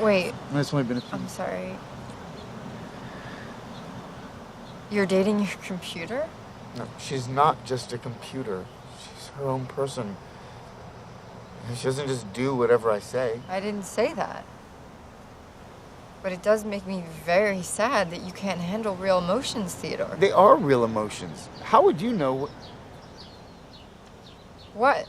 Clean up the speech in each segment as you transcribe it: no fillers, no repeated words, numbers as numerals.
Wait, It's only been a few. I'm sorry. You're dating your computer? No, she's not just a computer. She's her own person. She doesn't just do whatever I say. I didn't say that. But it does make me very sad that you can't handle real emotions, Theodore. They are real emotions. How would you know? What?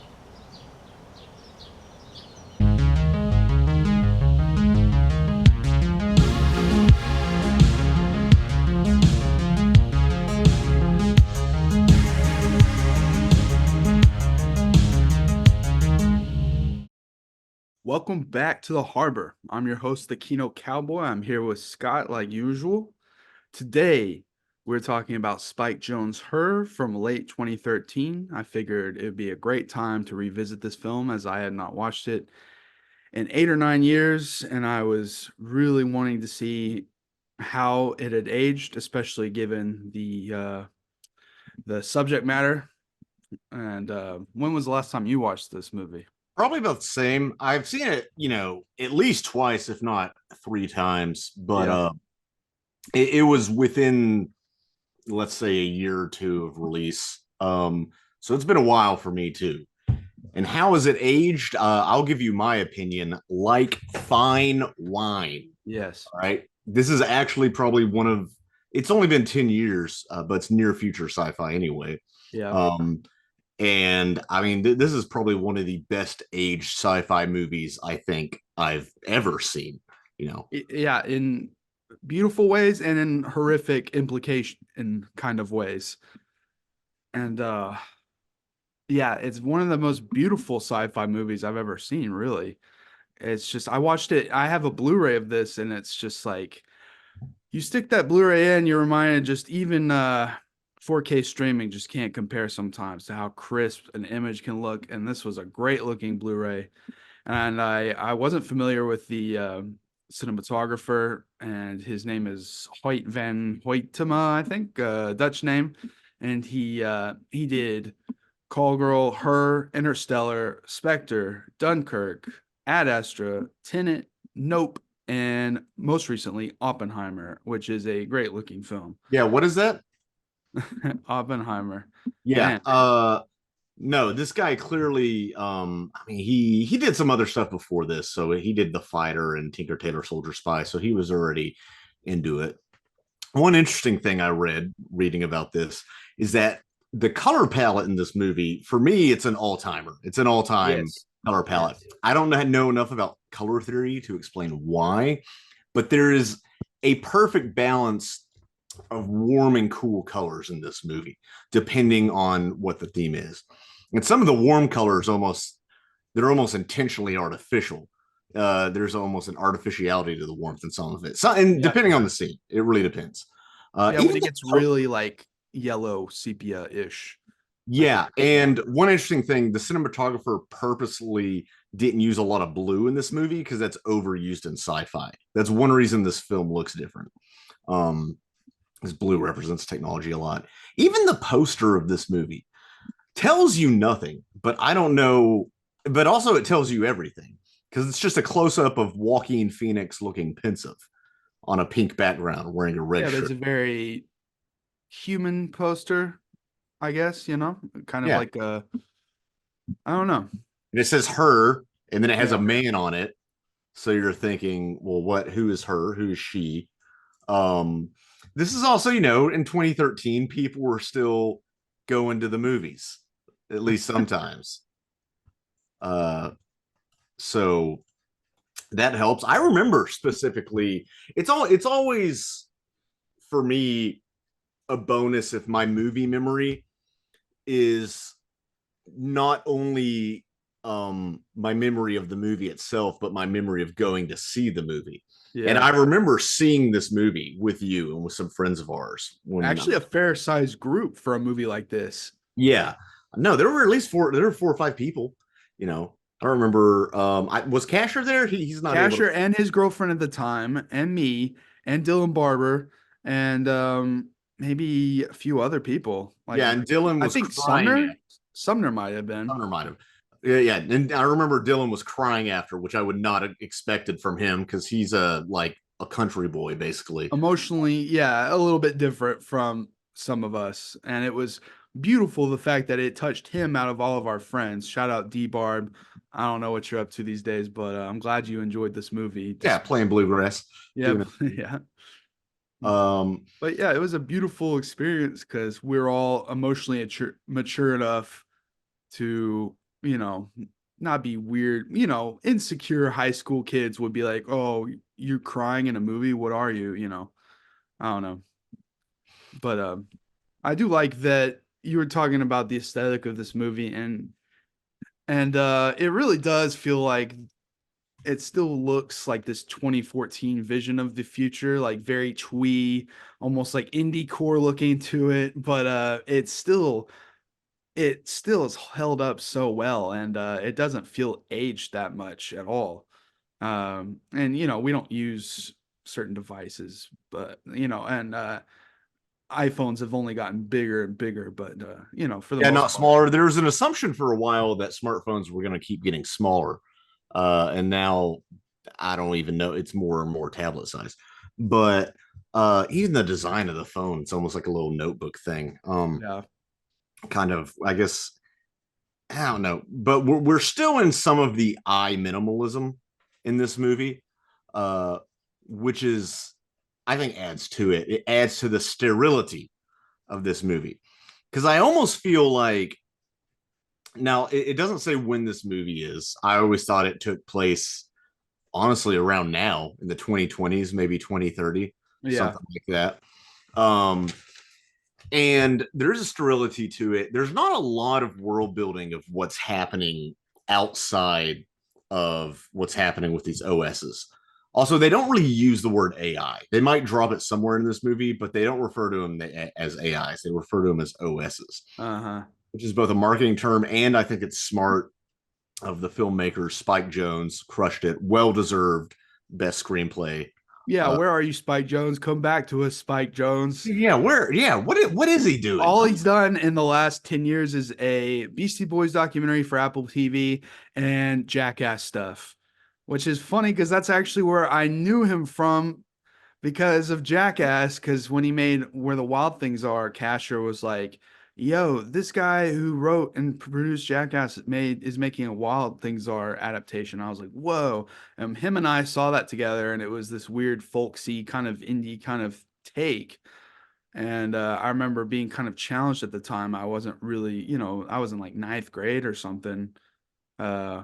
Welcome back to the harbor. I'm your host, the Kino Cowboy. I'm here with Scott, like usual. Today, we're talking about Spike Jonze Her from late 2013. I figured it would be a great time to revisit this film as I had not watched it in 8 or 9 years, and I was really wanting to see how it had aged, especially given the subject matter. And when was the last time you watched this movie? Probably about the same. I've seen it, at least twice, if not three times. But Yeah. it was within, let's say, a year or two of release. So it's been a while for me too. And how has it aged? I'll give you my opinion. Like fine wine. Yes. All right. This is actually probably one of. It's only been 10 years, but it's near future sci-fi anyway. Yeah. And I mean, this is probably one of the best aged sci-fi movies I think I've ever seen. Yeah, in beautiful ways and in horrific implication in kind of ways. And yeah, it's one of the most beautiful sci-fi movies I've ever seen, really. It's just I watched it. I have a Blu-ray of this, and it's just like you stick that Blu-ray in, you're reminded just even 4K streaming just can't compare sometimes to how crisp an image can look. And this was a great looking Blu-ray. And I wasn't familiar with the cinematographer, and his name is Hoyt van Hoytema, I think, Dutch name. And he did Call Girl, Her, Interstellar, Spectre, Dunkirk, Ad Astra, Tenet, Nope, and most recently Oppenheimer, which is a great looking film. Yeah. What is that? Oppenheimer. Yeah. Man. No, this guy clearly, I mean, he did some other stuff before this. So he did The Fighter and Tinker Tailor Soldier Spy. So he was already into it. One interesting thing I reading about this is that the color palette in this movie, for me, it's an all-timer. It's an all-time Yes. color palette. Yes. I don't know enough about color theory to explain why, but there is a perfect balance of warm and cool colors in this movie, depending on what the theme is. And some of the warm colors they're almost intentionally artificial. There's almost an artificiality to the warmth in some of it. So, and depending on the scene, it really depends. Yeah, when it gets really like yellow sepia-ish. Yeah, and one interesting thing, the cinematographer purposely didn't use a lot of blue in this movie because that's overused in sci-fi. That's one reason this film looks different. This blue represents technology a lot. Even the poster of this movie tells you nothing, but I don't know. But also, it tells you everything because it's just a close up of Joaquin Phoenix looking pensive on a pink background wearing a red shirt. There's a very human poster, I guess, kind of like a, I don't know. And it says her, and then it has a man on it. So you're thinking, well, who is her? Who is she? This is also, in 2013, people were still going to the movies, at least sometimes. So that helps. I remember specifically, it's always for me a bonus if my movie memory is not only my memory of the movie itself, but my memory of going to see the movie. Yeah. And I remember seeing this movie with you and with some friends of ours. Actually, a fair sized group for a movie like this. Yeah. No, there were at least four or five people. I remember. Was Casher there? He's not. Casher and his girlfriend at the time, and me, and Dylan Barber, and maybe a few other people. And Dylan was. I think Sumner might have been. Sumner might have. Yeah, and I remember Dylan was crying after, which I would not have expected from him because he's a country boy basically. Emotionally, yeah, a little bit different from some of us. And it was beautiful the fact that it touched him out of all of our friends. Shout out D Barb. I don't know what you're up to these days, but I'm glad you enjoyed this movie. Yeah, playing bluegrass. Yeah, Doing it. yeah. But yeah, it was a beautiful experience because we're all emotionally mature enough to, not be weird. Insecure high school kids would be like, "Oh, you're crying in a movie. What are you?" I don't know. But I do like that you were talking about the aesthetic of this movie, and it really does feel like it still looks like this 2014 vision of the future, like very twee, almost like indie core looking to it, but it still is held up so well, and it doesn't feel aged that much at all. And we don't use certain devices, but and iPhones have only gotten bigger and bigger, but for the Yeah, most not part. smaller. There was an assumption for a while that smartphones were going to keep getting smaller, and now I don't even know. It's more and more tablet size, but even the design of the phone, it's almost like a little notebook thing. Yeah. Kind of, I guess. I don't know, but we're still in some of the eye minimalism in this movie, uh, which is, I think, adds to it. It adds to the sterility of this movie because I almost feel like now it doesn't say when this movie is. I always thought it took place honestly around now in the 2020s, maybe 2030, Yeah. something like that. And there's a sterility to it. There's not a lot of world building of what's happening outside of what's happening with these OSs. Also, they don't really use the word AI. They might drop it somewhere in this movie, but they don't refer to them as AIs. They refer to them as OSs, Uh-huh. which is both a marketing term and I think it's smart of the filmmakers. Spike Jonze crushed it. Well deserved best screenplay. Yeah, where are you, Spike Jonze? Come back to us, Spike Jonze. Yeah, where? Yeah, what is he doing? All he's done in the last 10 years is a Beastie Boys documentary for Apple TV and Jackass stuff, which is funny because that's actually where I knew him from because of Jackass. Because when he made Where the Wild Things Are, Casher was like, yo, this guy who wrote and produced Jackass is making a Wild Things Are adaptation. I was like, whoa. And him and I saw that together, and it was this weird folksy kind of indie kind of take. And I remember being kind of challenged at the time. I wasn't really, I was in like ninth grade or something. Uh,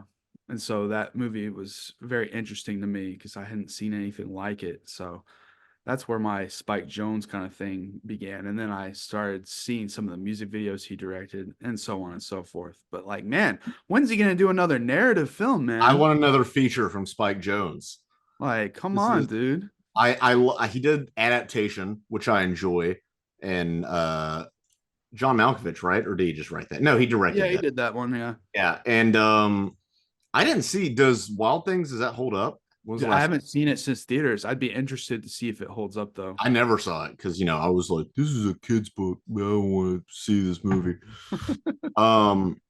and so that movie was very interesting to me because I hadn't seen anything like it. So that's where my Spike Jonze kind of thing began. And then I started seeing some of the music videos he directed and so on and so forth. But like, man, when's he going to do another narrative film, man? I want another feature from Spike Jonze. Like, come This on, is- dude. He did adaptation, which I enjoy, and John Malkovich, right? Or did he just write that? No, he directed Yeah, he that. did that one. Yeah. Yeah, and I didn't see. Does Wild Things, does that hold up? When was the I last? haven't seen it since theaters. I'd be interested to see if it holds up though. I never saw it because I was like, this is a kid's book. I don't want to see this movie. um,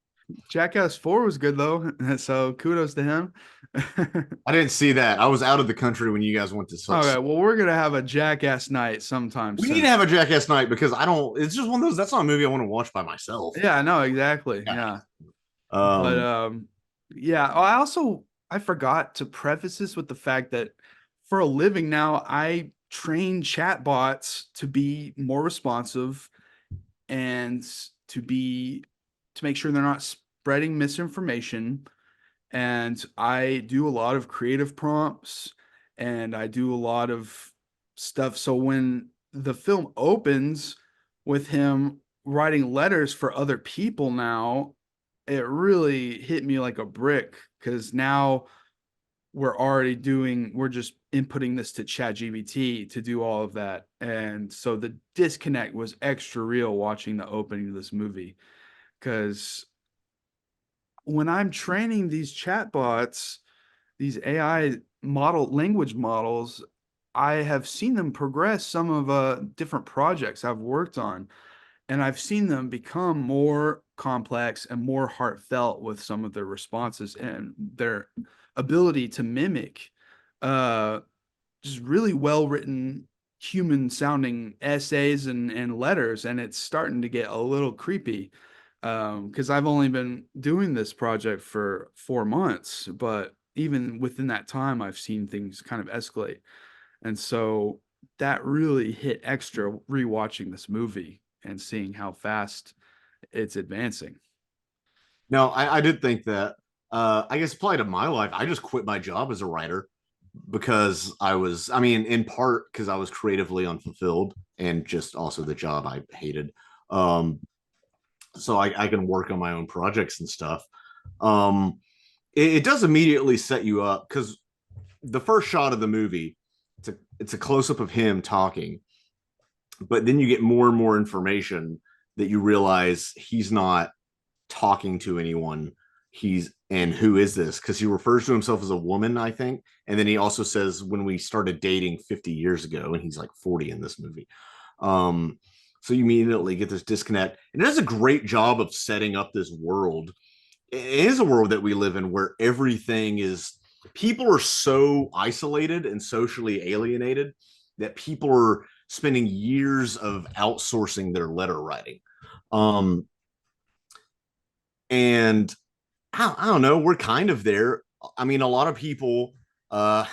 Jackass 4 was good though, so kudos to him. I didn't see that. I was out of the country when you guys went to. Okay, well, we're gonna have a Jackass night sometime We soon. need to have a Jackass night because I don't. It's just one of those. That's not a movie I want to watch by myself. Yeah, no, exactly. Yeah. But yeah. I forgot to preface this with the fact that for a living now, I train chatbots to be more responsive and to make sure they're not spreading misinformation. And I do a lot of creative prompts and I do a lot of stuff. So when the film opens with him writing letters for other people now, it really hit me like a brick because now we're just inputting this to ChatGPT to do all of that. And so the disconnect was extra real watching the opening of this movie because when I'm training these chatbots, these AI language models, I have seen them progress some of different projects I've worked on, and I've seen them become more complex and more heartfelt with some of their responses, and their ability to mimic just really well written human sounding essays and letters. And it's starting to get a little creepy, because I've only been doing this project for 4 months, but even within that time I've seen things kind of escalate. And so that really hit extra rewatching this movie and seeing how fast it's advancing. No, I did think that. I guess applied to my life. I just quit my job as a writer because I mean, in part because I was creatively unfulfilled and just also the job I hated. Um, so I can work on my own projects and stuff. Um, it does immediately set you up because the first shot of the movie, it's a close up of him talking, but then you get more and more information that you realize he's not talking to anyone. And who is this? Because he refers to himself as a woman, I think. And then he also says when we started dating 50 years ago, and he's like 40 in this movie. Um, so you immediately get this disconnect. And it does a great job of setting up this world. It is a world that we live in where everything is, people are so isolated and socially alienated that people are spending years of outsourcing their letter writing. And I don't know, we're kind of there. I mean, a lot of people, I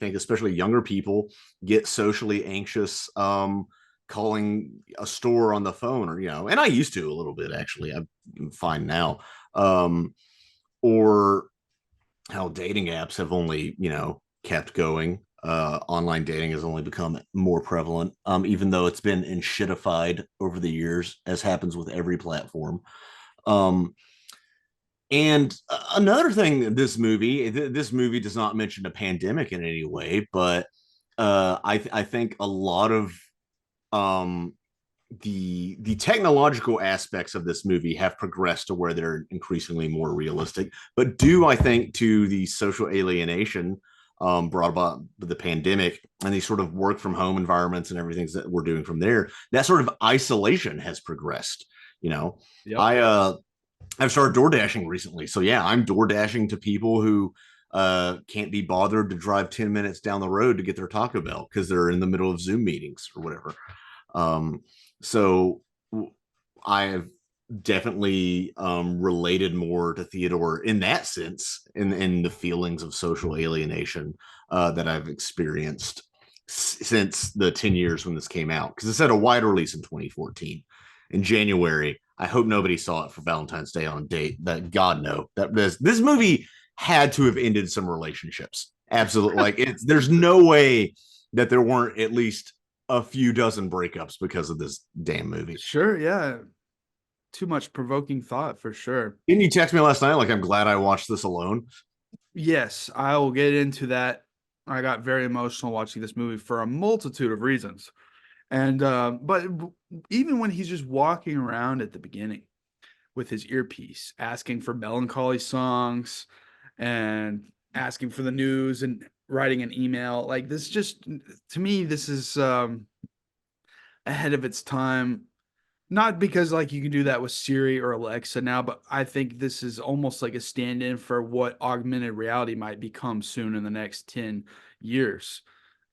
think especially younger people, get socially anxious calling a store on the phone, or, and I used to a little bit, actually. I'm fine now. Or how dating apps have only, kept going. Online dating has only become more prevalent, even though it's been enshittified over the years, as happens with every platform. And another thing, this movie does not mention a pandemic in any way, but I think a lot of the technological aspects of this movie have progressed to where they're increasingly more realistic, but due, I think, to the social alienation brought about the pandemic and these sort of work from home environments and everything that we're doing from there, that sort of isolation has progressed. Yep. I've started door dashing recently. So yeah, I'm door dashing to people who can't be bothered to drive 10 minutes down the road to get their Taco Bell because they're in the middle of Zoom meetings or whatever. So I have definitely related more to Theodore in that sense, in the feelings of social alienation that I've experienced since the 10 years when this came out. Because it's had a wide release in 2014. In January, I hope nobody saw it for Valentine's Day on a date. That God no. That this movie had to have ended some relationships. Absolutely. Like there's no way that there weren't at least a few dozen breakups because of this damn movie. Sure, yeah. Too much provoking thought for sure. Didn't you text me last night like I'm glad I watched this alone? Yes, I will get into that. I got very emotional watching this movie for a multitude of reasons. And but even when he's just walking around at the beginning with his earpiece, asking for melancholy songs and asking for the news and writing an email, like this, just to me, this is ahead of its time. Not because like you can do that with Siri or Alexa now, but I think this is almost like a stand-in for what augmented reality might become soon in the next 10 years.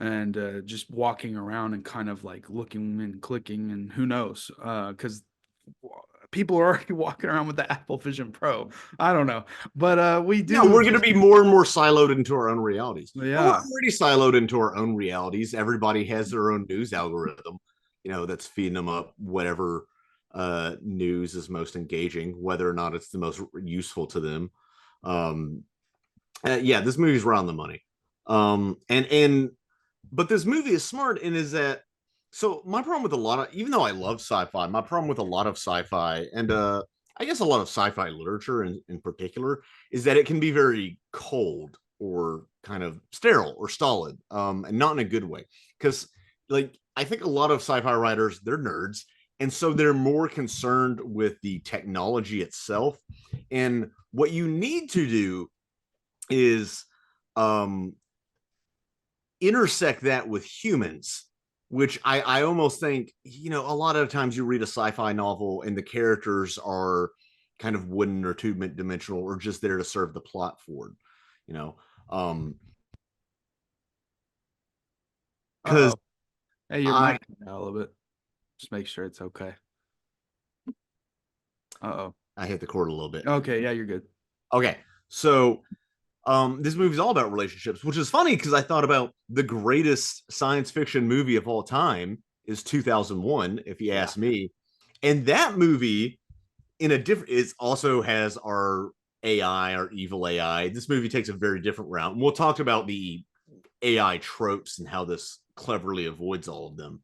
And just walking around and kind of like looking and clicking, and who knows, because people are already walking around with the Apple Vision Pro. I don't know, but we do. No, we're going to be more and more siloed into our own realities. Yeah, we're already siloed into our own realities. Everybody has their own news algorithm, that's feeding them up whatever news is most engaging, whether or not it's the most useful to them. Yeah, this movie's right on the money. But this movie is smart, and is that, so my problem with a lot of, even though I love sci-fi, my problem with a lot of sci-fi, and I guess a lot of sci-fi literature in particular, is that it can be very cold or kind of sterile or stolid, and not in a good way. Because like I think a lot of sci-fi writers, they're nerds, and so they're more concerned with the technology itself. And what you need to do is intersect that with humans, which I almost think, a lot of times you read a sci-fi novel and the characters are kind of wooden or two-dimensional or just there to serve the plot forward, you know. Because hey, your I mic cut out a little bit. Just make sure it's okay. I hit the cord a little bit. Okay, yeah, you're good. Okay, so this movie's all about relationships, which is funny because I thought about the greatest science fiction movie of all time is 2001, if you ask me. And that movie, in a different, it also has our AI, our evil AI. This movie takes a very different route. And we'll talk about the AI tropes and how this cleverly avoids all of them.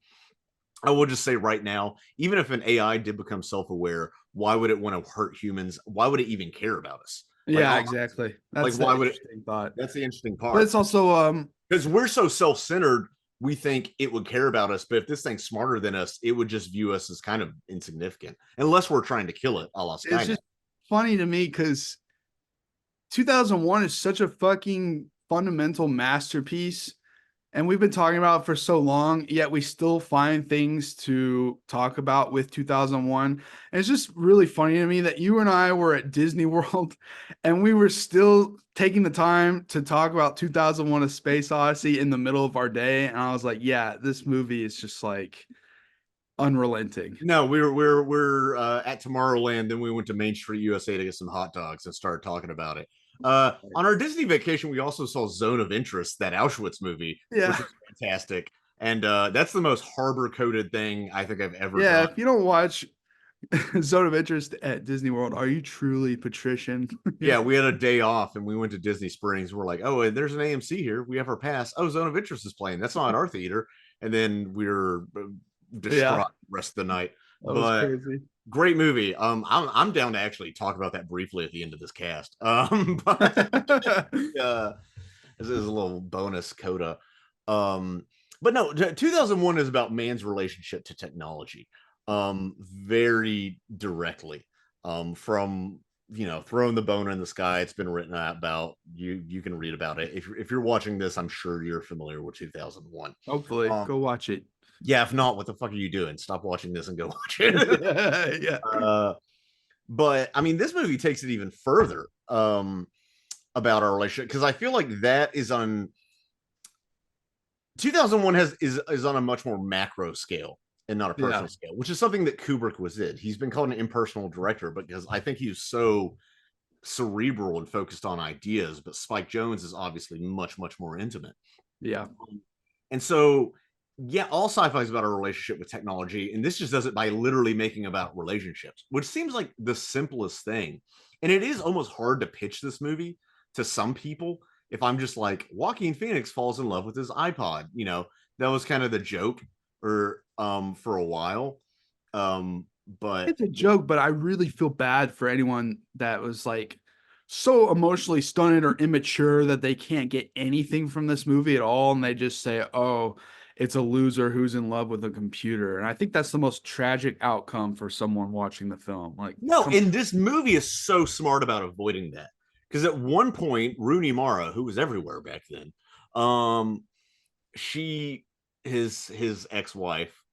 I will just say right now, even if an AI did become self-aware, why would it want to hurt humans? Why would it even care about us? Yeah, exactly. That's why would interesting thought. That's the interesting part. But it's also because we're so self-centered, we think it would care about us. But if this thing's smarter than us, it would just view us as kind of insignificant, unless we're trying to kill it, a la Skynet. It's just funny to me because 2001 is such a fucking fundamental masterpiece. And we've been talking about it for so long, yet we still find things to talk about with 2001. And it's just really funny to me that you and I were at Disney World and we were still taking the time to talk about 2001: A Space Odyssey in the middle of our day. And I was like, yeah, this movie is just like unrelenting. No, we're at Tomorrowland. Then we went to Main Street USA to get some hot dogs and started talking about it. On our Disney vacation, we also saw Zone of Interest, that Auschwitz movie, which is fantastic. And that's the most harbor-coded thing I think I've ever done. If you don't watch Zone of Interest at Disney World, are you truly patrician? Yeah, we had a day off and we went to Disney Springs. We're like, oh, there's an AMC here. We have our pass. Oh, Zone of Interest is playing. That's not at our theater. And then we were distraught the rest of the night. That was crazy. Great movie. I'm down to actually talk about that briefly at the end of this cast. This is a little bonus coda. But no, 2001 is about man's relationship to technology, very directly. From throwing the bone in the sky. It's been written about. You can read about it. If you're watching this, I'm sure you're familiar with 2001. Hopefully, go watch it. Yeah, if not, what the fuck are you doing? Stop watching this and go watch it. Yeah. But I mean, this movie takes it even further about our relationship, because I feel like that is on 2001 is on a much more macro scale and not a personal scale, which is something that Kubrick was in. He's been called an impersonal director because I think he was so cerebral and focused on ideas, but Spike Jonze is obviously much, much more intimate. Yeah. And so, yeah, all sci-fi is about our relationship with technology, and this just does it by literally making about relationships, which seems like the simplest thing. And it is almost hard to pitch this movie to some people. If I'm just like, Joaquin Phoenix falls in love with his iPod, that was kind of the joke for a while. But it's a joke, but I really feel bad for anyone that was like so emotionally stunted or immature that they can't get anything from this movie at all. And they just say, oh, it's a loser who's in love with a computer. And I think that's the most tragic outcome for someone watching the film. Like, no, and this movie is so smart about avoiding that. Because at one point, Rooney Mara, who was everywhere back then, his ex-wife,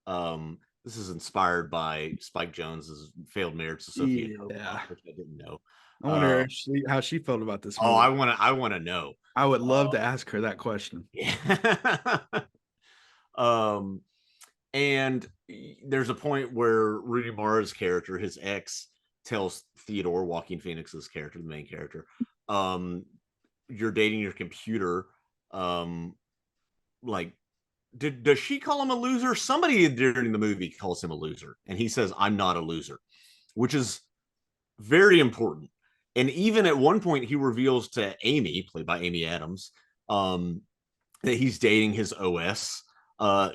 this is inspired by Spike Jonze's failed marriage to Sophia, which I didn't know. I wonder how she felt about this movie. Oh, I want to know. I would love to ask her that question. Yeah. And there's a point where Rooney Mara's character, his ex, tells Theodore, Joaquin Phoenix's character, the main character, you're dating your computer. Like, does she call him a loser? Somebody during the movie calls him a loser, and he says, I'm not a loser, which is very important. And even at one point, he reveals to Amy, played by Amy Adams, that he's dating his OS.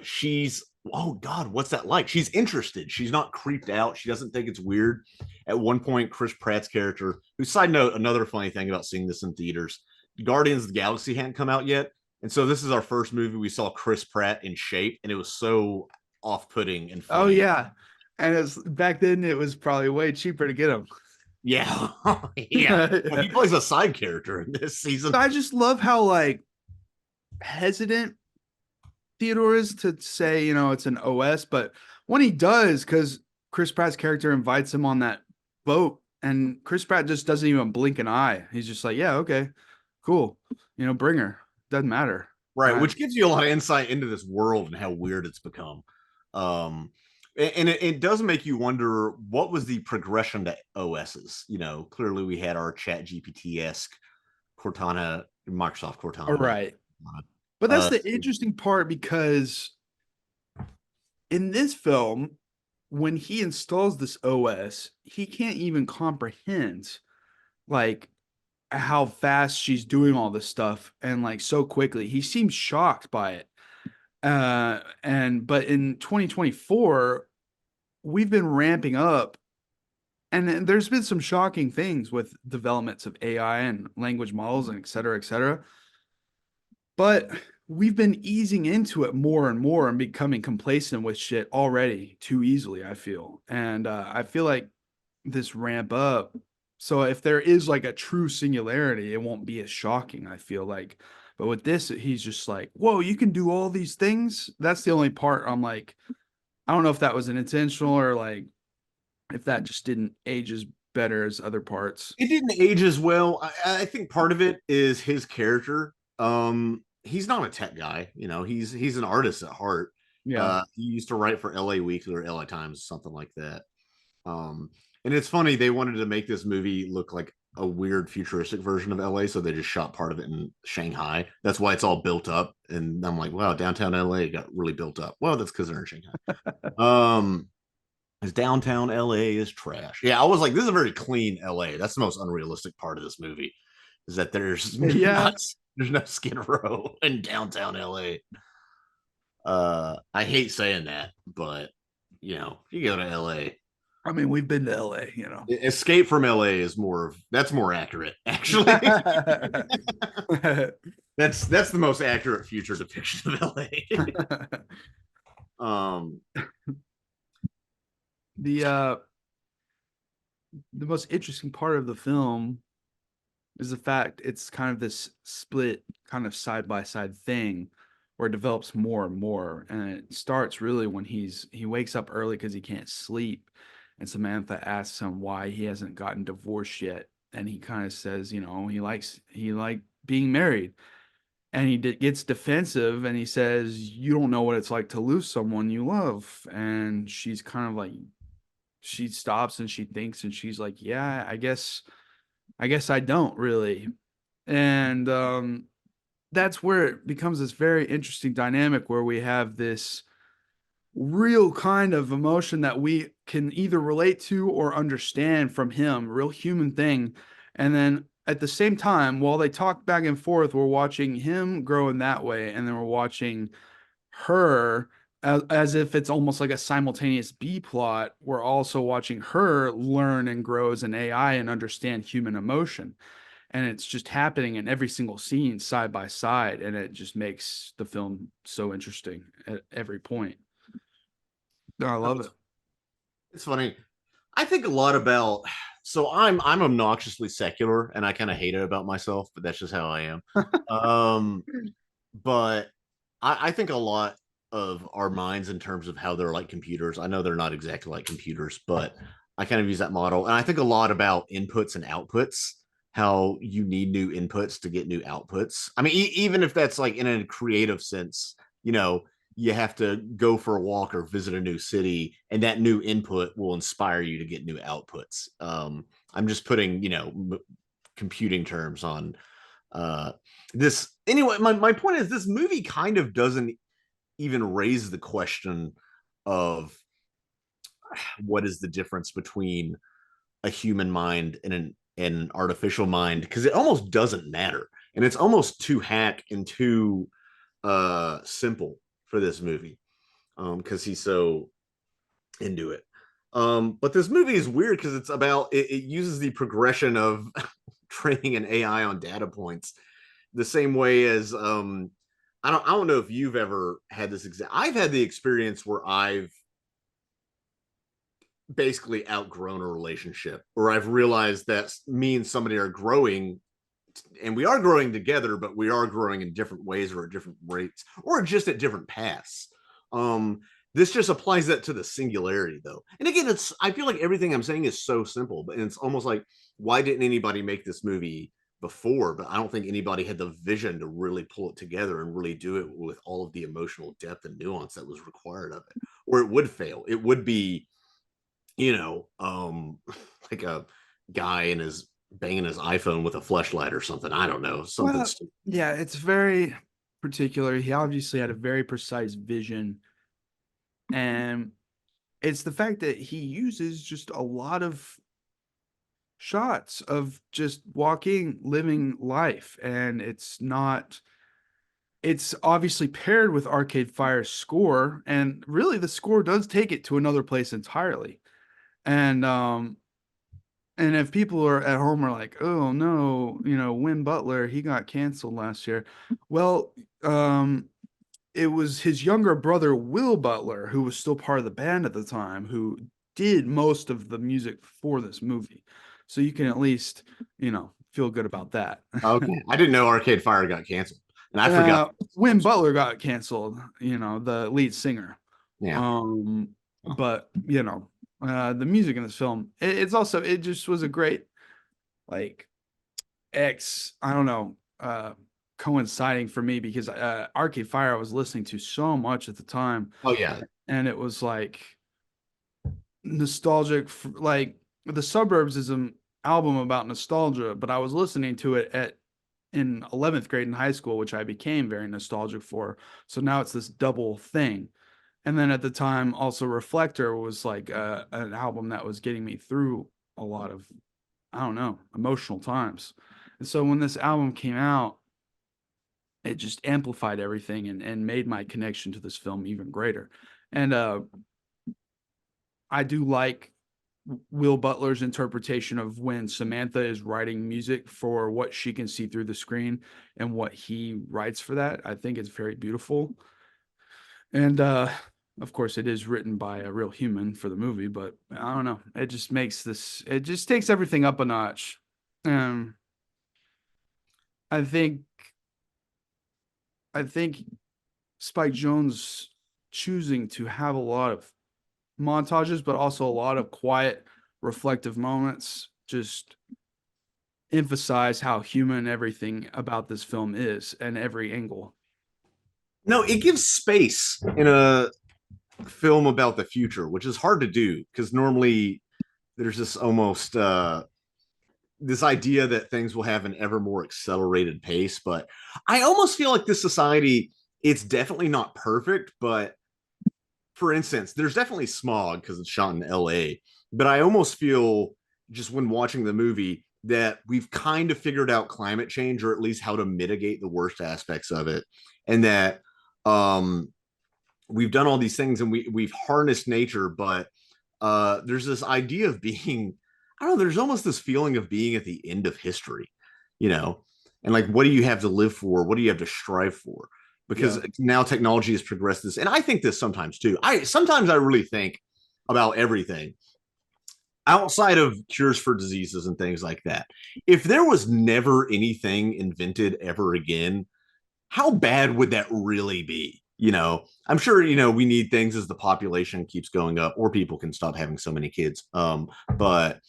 She's, oh God, what's that like? She's interested. She's not creeped out. She doesn't think it's weird. At one point, Chris Pratt's character, who, side note, another funny thing about seeing this in theaters, Guardians of the Galaxy hadn't come out yet. And so this is our first movie we saw Chris Pratt in shape, and it was so off-putting and funny. Oh, yeah. And back then, it was probably way cheaper to get him. Yeah. Yeah. He plays a side character in this season. I just love how, like, hesitant Theodore is to say, it's an OS, but when he does, because Chris Pratt's character invites him on that boat And Chris Pratt just doesn't even blink an eye. He's just like, yeah, okay, cool. Bring her. Doesn't matter. Right, which gives you a lot of insight into this world and how weird it's become. And it does make you wonder what was the progression to OSs. Clearly we had our Chat GPT-esque Cortana, Microsoft Cortana. Right. But that's the interesting part, because in this film, when he installs this OS, he can't even comprehend like how fast she's doing all this stuff and like so quickly. He seems shocked by it. But in 2024, we've been ramping up, and there's been some shocking things with developments of AI and language models and et cetera, but we've been easing into it more and more and becoming complacent with shit already too easily, I feel. And I feel like this ramp up, so if there is like a true singularity, it won't be as shocking, I feel like. But with this, he's just like, whoa, you can do all these things? That's the only part I'm like, I don't know if that was an intentional, or like if that just didn't age as better as other parts. It didn't age as well. I think part of it is his character. He's not a tech guy, he's an artist at heart. Yeah. He used to write for LA Weekly or LA Times, something like that. And it's funny, they wanted to make this movie look like a weird futuristic version of LA, so they just shot part of it in Shanghai. That's why it's all built up. And I'm like, wow, downtown LA got really built up. Well, that's because they're in Shanghai. His downtown LA is trash. Yeah, I was like, this is a very clean LA. That's the most unrealistic part of this movie, is that there's there's no Skid Row in downtown LA. I hate saying that, but if you go to LA, I mean, we've been to LA, Escape from LA is that's more accurate, actually. That's the most accurate future depiction of LA. The most interesting part of the film is the fact it's kind of this split kind of side by side thing where it develops more and more. And it starts really when he wakes up early because he can't sleep. And Samantha asks him why he hasn't gotten divorced yet. And he kind of says, he liked being married. And he gets defensive and he says, you don't know what it's like to lose someone you love. And she's kind of like, she stops and she thinks and she's like, yeah, I guess I don't really. And that's where it becomes this very interesting dynamic where we have this real kind of emotion that we can either relate to or understand from him, real human thing. And then at the same time, while they talk back and forth, we're watching him grow in that way. And then we're watching her as if it's almost like a simultaneous B plot. We're also watching her learn and grow as an AI and understand human emotion. And it's just happening in every single scene side by side. And it just makes the film so interesting at every point. No, I love it. It's funny. I think a lot about, so I'm obnoxiously secular and I kind of hate it about myself, but that's just how I am. But I think a lot of our minds in terms of how they're like computers. I know they're not exactly like computers, but I kind of use that model. And I think a lot about inputs and outputs, how you need new inputs to get new outputs. I mean, even if that's like in a creative sense, you have to go for a walk or visit a new city, and that new input will inspire you to get new outputs. I'm just putting, computing terms on this. Anyway, my point is this movie kind of doesn't even raise the question of what is the difference between a human mind and an artificial mind, because it almost doesn't matter. And it's almost too hack and too simple for this movie, because he's so into it. But this movie is weird because it's about it uses the progression of training an AI on data points the same way as I don't know if you've ever had this I've had the experience where I've basically outgrown a relationship, or I've realized that me and somebody are growing, and we are growing together, but we are growing in different ways or at different rates or just at different paths. This just applies that to the singularity, though. And again, I feel like everything I'm saying is so simple, but it's almost like, why didn't anybody make this movie before? But I don't think anybody had the vision to really pull it together and really do it with all of the emotional depth and nuance that was required of it, or it would fail. It would be, like a guy in his banging his iPhone with a fleshlight or something. I don't know, something Well, stupid. yeah, it's very particular. He obviously had a very precise vision, and it's the fact that he uses just a lot of shots of just walking, living life, and it's obviously paired with Arcade Fire's score, and really the score does take it to another place entirely. And if people are at home are like, oh no, Win Butler, he got canceled last year. Well, it was his younger brother, Will Butler, who was still part of the band at the time, who did most of the music for this movie. So you can at least, feel good about that. Okay, I didn't know Arcade Fire got canceled, and I forgot. When Butler got canceled, the lead singer. Yeah. But the music in this film, it just was a great, like, I don't know, coinciding for me, because Arcade Fire I was listening to so much at the time. Oh yeah. And it was like nostalgic like The Suburbs is an album about nostalgia, but I was listening to it in 11th grade in high school, which I became very nostalgic for. So now it's this double thing. And then at the time, also Reflector was like an album that was getting me through a lot of, I don't know, emotional times. And so when this album came out, it just amplified everything and made my connection to this film even greater. And I do like Will Butler's interpretation of when Samantha is writing music for what she can see through the screen and what he writes for that. I think it's very beautiful. And of course, it is written by a real human for the movie, but I don't know. It just takes everything up a notch. I think Spike Jonze choosing to have a lot of montages, but also a lot of quiet, reflective moments, just emphasize how human everything about this film is and every angle. No, it gives space in a film about the future, which is hard to do because normally there's this almost this idea that things will have an ever more accelerated pace. But I almost feel like this society, it's definitely not perfect, but for instance, there's definitely smog because it's shot in LA. But I almost feel, just when watching the movie, that we've kind of figured out climate change, or at least how to mitigate the worst aspects of it. And that we've done all these things and we've harnessed nature, but there's this idea of being, I don't know, there's almost this feeling of being at the end of history, and like, what do you have to live for? What do you have to strive for? Because now technology has progressed this. And I think this sometimes too. Sometimes I really think about everything outside of cures for diseases and things like that. If there was never anything invented ever again, how bad would that really be? I'm sure, we need things as the population keeps going up, or people can stop having so many kids. But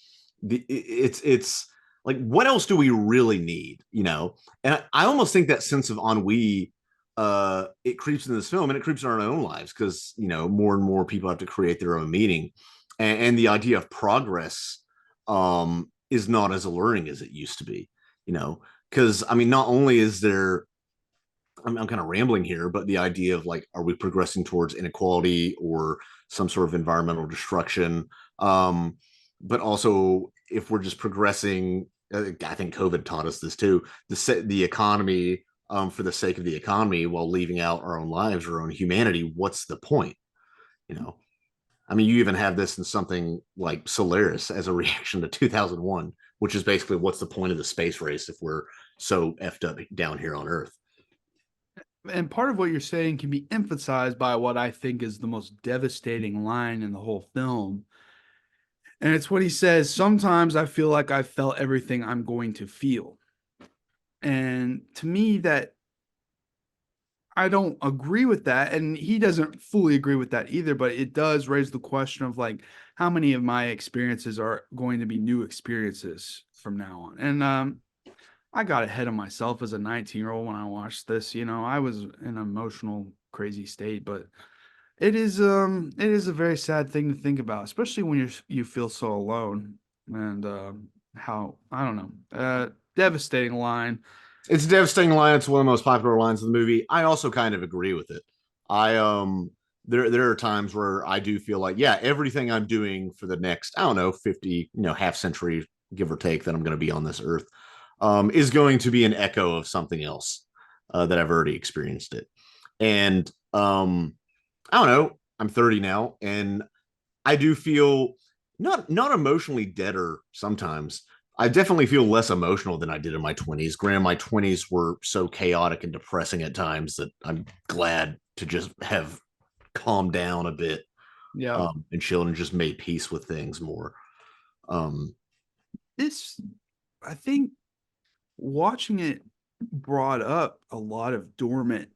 it's like, what else do we really need? And I almost think that sense of ennui, it creeps in this film, and it creeps in our own lives because, more and more people have to create their own meaning. And the idea of progress is not as alluring as it used to be, because I mean, not only is there, I'm kind of rambling here, but the idea of like, are we progressing towards inequality or some sort of environmental destruction? But also, if we're just progressing, I think COVID taught us this too, the economy, for the sake of the economy, while leaving out our own lives, our own humanity. What's the point? I mean, you even have this in something like Solaris as a reaction to 2001, which is basically, what's the point of the space race if we're so effed up down here on Earth? And part of what you're saying can be emphasized by what I think is the most devastating line in the whole film. And it's what he says, sometimes I feel like I felt everything I'm going to feel. And to me, that I don't agree with that, and he doesn't fully agree with that either, but it does raise the question of like how many of my experiences are going to be new experiences from now on. And I got ahead of myself as a 19-year-old when I watched this. I was in an emotional crazy state, but it is a very sad thing to think about, especially when you feel so alone. And how, I don't know, devastating line. It's a devastating line. It's one of the most popular lines in the movie. I also kind of agree with it. I there are times where I do feel like, yeah, everything I'm doing for the next, I don't know, 50, half century, give or take, that I'm going to be on this earth, is going to be an echo of something else that I've already experienced it. And I don't know, I'm 30 now, and I do feel not emotionally deader sometimes. I definitely feel less emotional than I did in my 20s. Granted, my 20s were so chaotic and depressing at times that I'm glad to just have calmed down a bit, Yeah. and chilled and just made peace with things more. Um, This, I think, watching it brought up a lot of dormant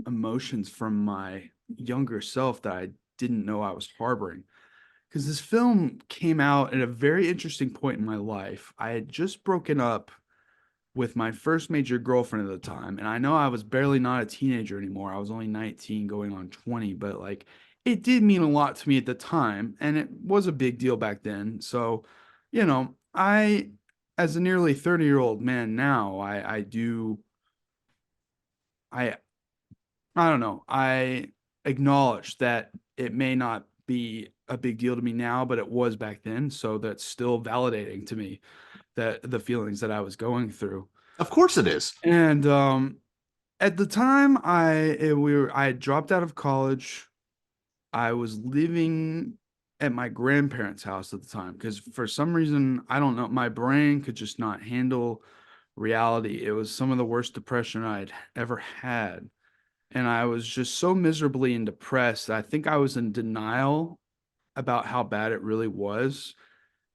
emotions from my younger self that I didn't know I was harboring. Because this film came out at a very interesting point in my life. I had just broken up with my first major girlfriend at the time, and I know I was barely not a teenager anymore. I was only 19 going on 20, but like it did mean a lot to me at the time, and it was a big deal back then. So, I as a nearly 30-year-old man now, I I don't know. I acknowledge that it may not be a big deal to me now, but it was back then. So that's still validating to me that the feelings that I was going through. of course it is. And at the time I had dropped out of college. I was living at my grandparents' house at the time because for some reason, I don't know, my brain could just not handle reality. It was some of the worst depression I'd ever had, and I was just so miserably and depressed. I think I was in denial about how bad it really was.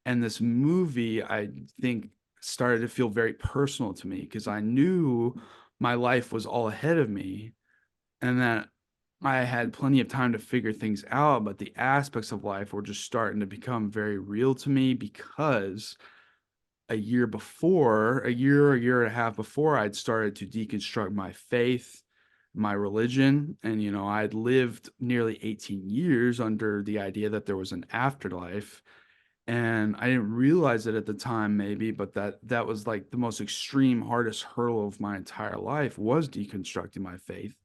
And this movie, I think, started to feel very personal to me because I knew my life was all ahead of me and that I had plenty of time to figure things out. But the aspects of life were just starting to become very real to me because a year and a half before, I'd started to deconstruct my faith, my religion. And, I'd lived nearly 18 years under the idea that there was an afterlife. And I didn't realize it at the time, maybe, but that was like the most extreme, hardest hurdle of my entire life was deconstructing my faith.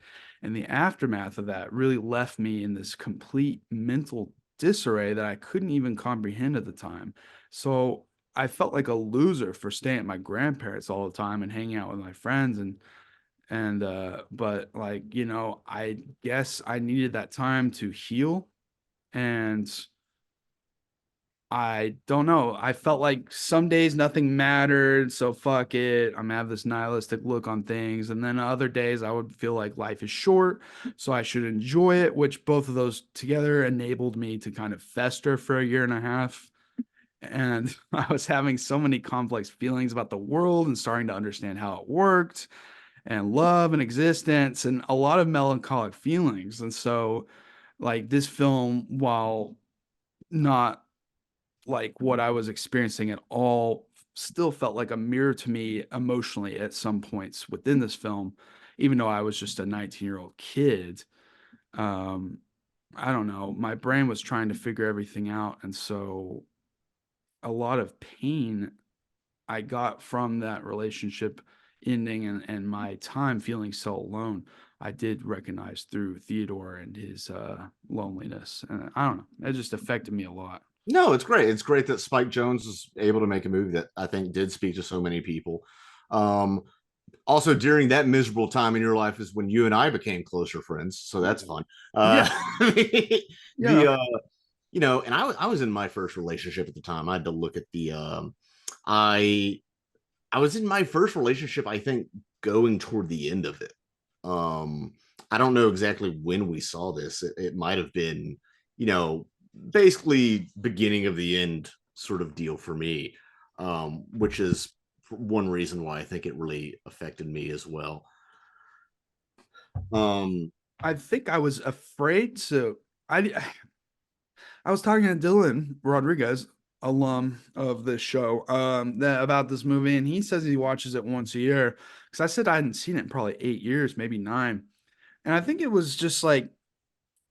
And the aftermath of that really left me in this complete mental disarray that I couldn't even comprehend at the time. So I felt like a loser for staying at my grandparents all the time and hanging out with my friends but like, I guess I needed that time to heal. And I don't know. I felt like some days nothing mattered, so fuck it. I'm gonna have this nihilistic look on things. And then other days I would feel like life is short, so I should enjoy it, which both of those together enabled me to kind of fester for a year and a half. And I was having so many complex feelings about the world and starting to understand how it worked and love and existence and a lot of melancholic feelings. And so, like, this film, while not like what I was experiencing at all, still felt like a mirror to me emotionally at some points within this film, even though I was just a 19-year-old kid. Um, I don't know. My brain was trying to figure everything out. And so a lot of pain I got from that relationship ending and my time feeling so alone. I did recognize through Theodore and his loneliness. And I don't know. It just affected me a lot. No, it's great. It's great that Spike Jonze was able to make a movie that I think did speak to so many people. Um, Also, during that miserable time in your life is when you and I became closer friends. So that's fun. Yeah. The Yeah. and I was in my first relationship at the time. I had to look at the I I was in my first relationship, I think, going toward the end of it. Um, I don't know exactly when we saw this. It might have been, you know, basically beginning of the end sort of deal for me, which is one reason why I think it really affected me as well. I think I was afraid to. I was talking to Dylan Rodriguez, alum of this show, about this movie, and he says he watches it once a year. Because I said I hadn't seen it in probably 8 years, maybe 9, and I think it was just like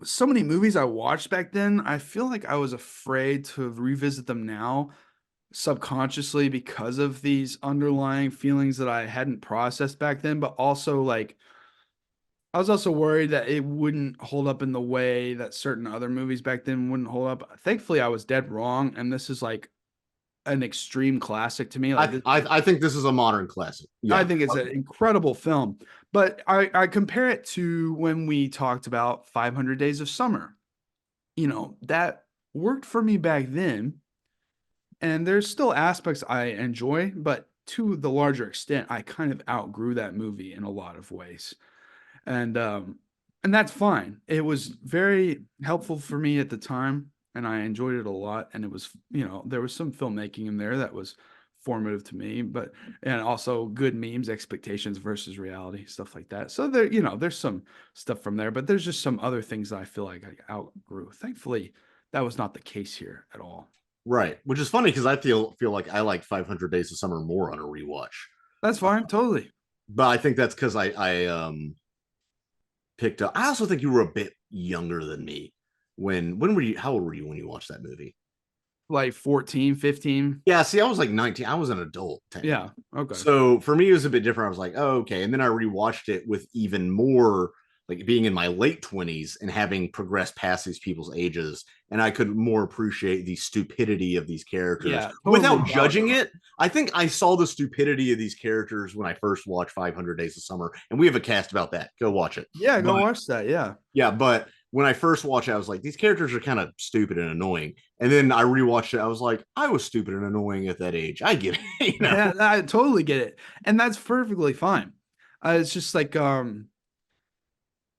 so many movies I watched back then. I feel like I was afraid to revisit them now subconsciously because of these underlying feelings that I hadn't processed back then, but also like I was also worried that it wouldn't hold up in the way that certain other movies back then wouldn't hold up. Thankfully, I was dead wrong, and this is like an extreme classic to me. Like I think this is a modern classic. I Yeah. think it's an incredible film. But I compare it to when we talked about 500 Days of Summer. You know, that worked for me back then. And there's still aspects I enjoy, but to the larger extent, I kind of outgrew that movie in a lot of ways. And and that's fine. It was very helpful for me at the time, and I enjoyed it a lot. And it was, there was some filmmaking in there that was formative to me, but and also good memes, expectations versus reality, stuff like that. So there, there's some stuff from there, but there's just some other things that I feel like I outgrew. Thankfully, that was not the case here at all. Right. Which is funny because I feel like I like 500 Days of Summer more on a rewatch. That's fine, totally. But I think that's because I picked up. I also think you were a bit younger than me. When were you? How old were you when you watched that movie? Like 14, 15. Yeah, see, I was like 19. I was an adult. Yeah. Okay. So for me, it was a bit different. I was like, oh, okay. And then I rewatched it with even more, like being in my late 20s and having progressed past these people's ages. And I could more appreciate the stupidity of these characters without judging it. I think I saw the stupidity of these characters when I first watched 500 Days of Summer. And we have a cast about that. Go watch it. Yeah, go watch that. Yeah. Yeah. But when I first watched it, I was like, these characters are kind of stupid and annoying. And then I rewatched it. I was like, I was stupid and annoying at that age. I get it. Yeah, I totally get it. And that's perfectly fine. It's just like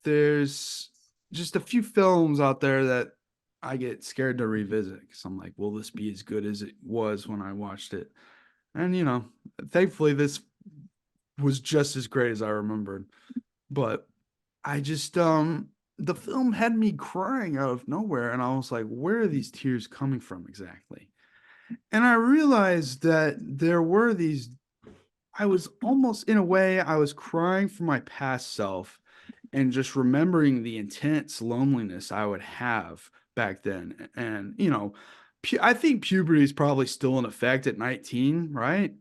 there's just a few films out there that I get scared to revisit because I'm like, will this be as good as it was when I watched it? And thankfully this was just as great as I remembered. But I just the film had me crying out of nowhere, and I was like, where are these tears coming from exactly? And I realized that there were these, I was almost, in a way, I was crying for my past self and just remembering the intense loneliness I would have back then. And, I think puberty is probably still in effect at 19, right?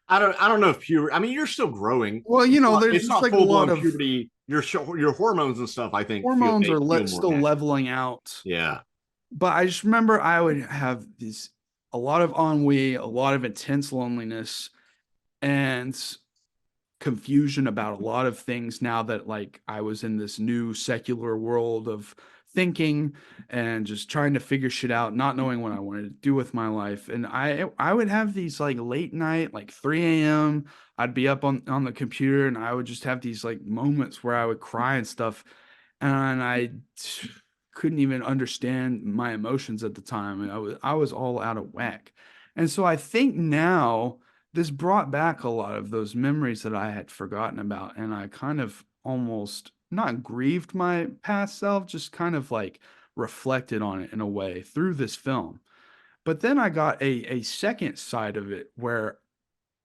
I don't know if puberty. I mean, you're still growing. Well, there's it's not like full a lot blown of puberty. Your hormones and stuff. I think hormones feel are still leveling out. Yeah. But I just remember I would have a lot of ennui, a lot of intense loneliness, and confusion about a lot of things now that like I was in this new secular world of thinking and just trying to figure shit out, not knowing what I wanted to do with my life. And I would have these like late night, like 3 a.m. I'd be up on the computer and I would just have these like moments where I would cry and stuff. And I couldn't even understand my emotions at the time. And I was all out of whack. And so I think now this brought back a lot of those memories that I had forgotten about. And I kind of almost not grieved my past self, just kind of like reflected on it in a way through this film. But then I got a second side of it where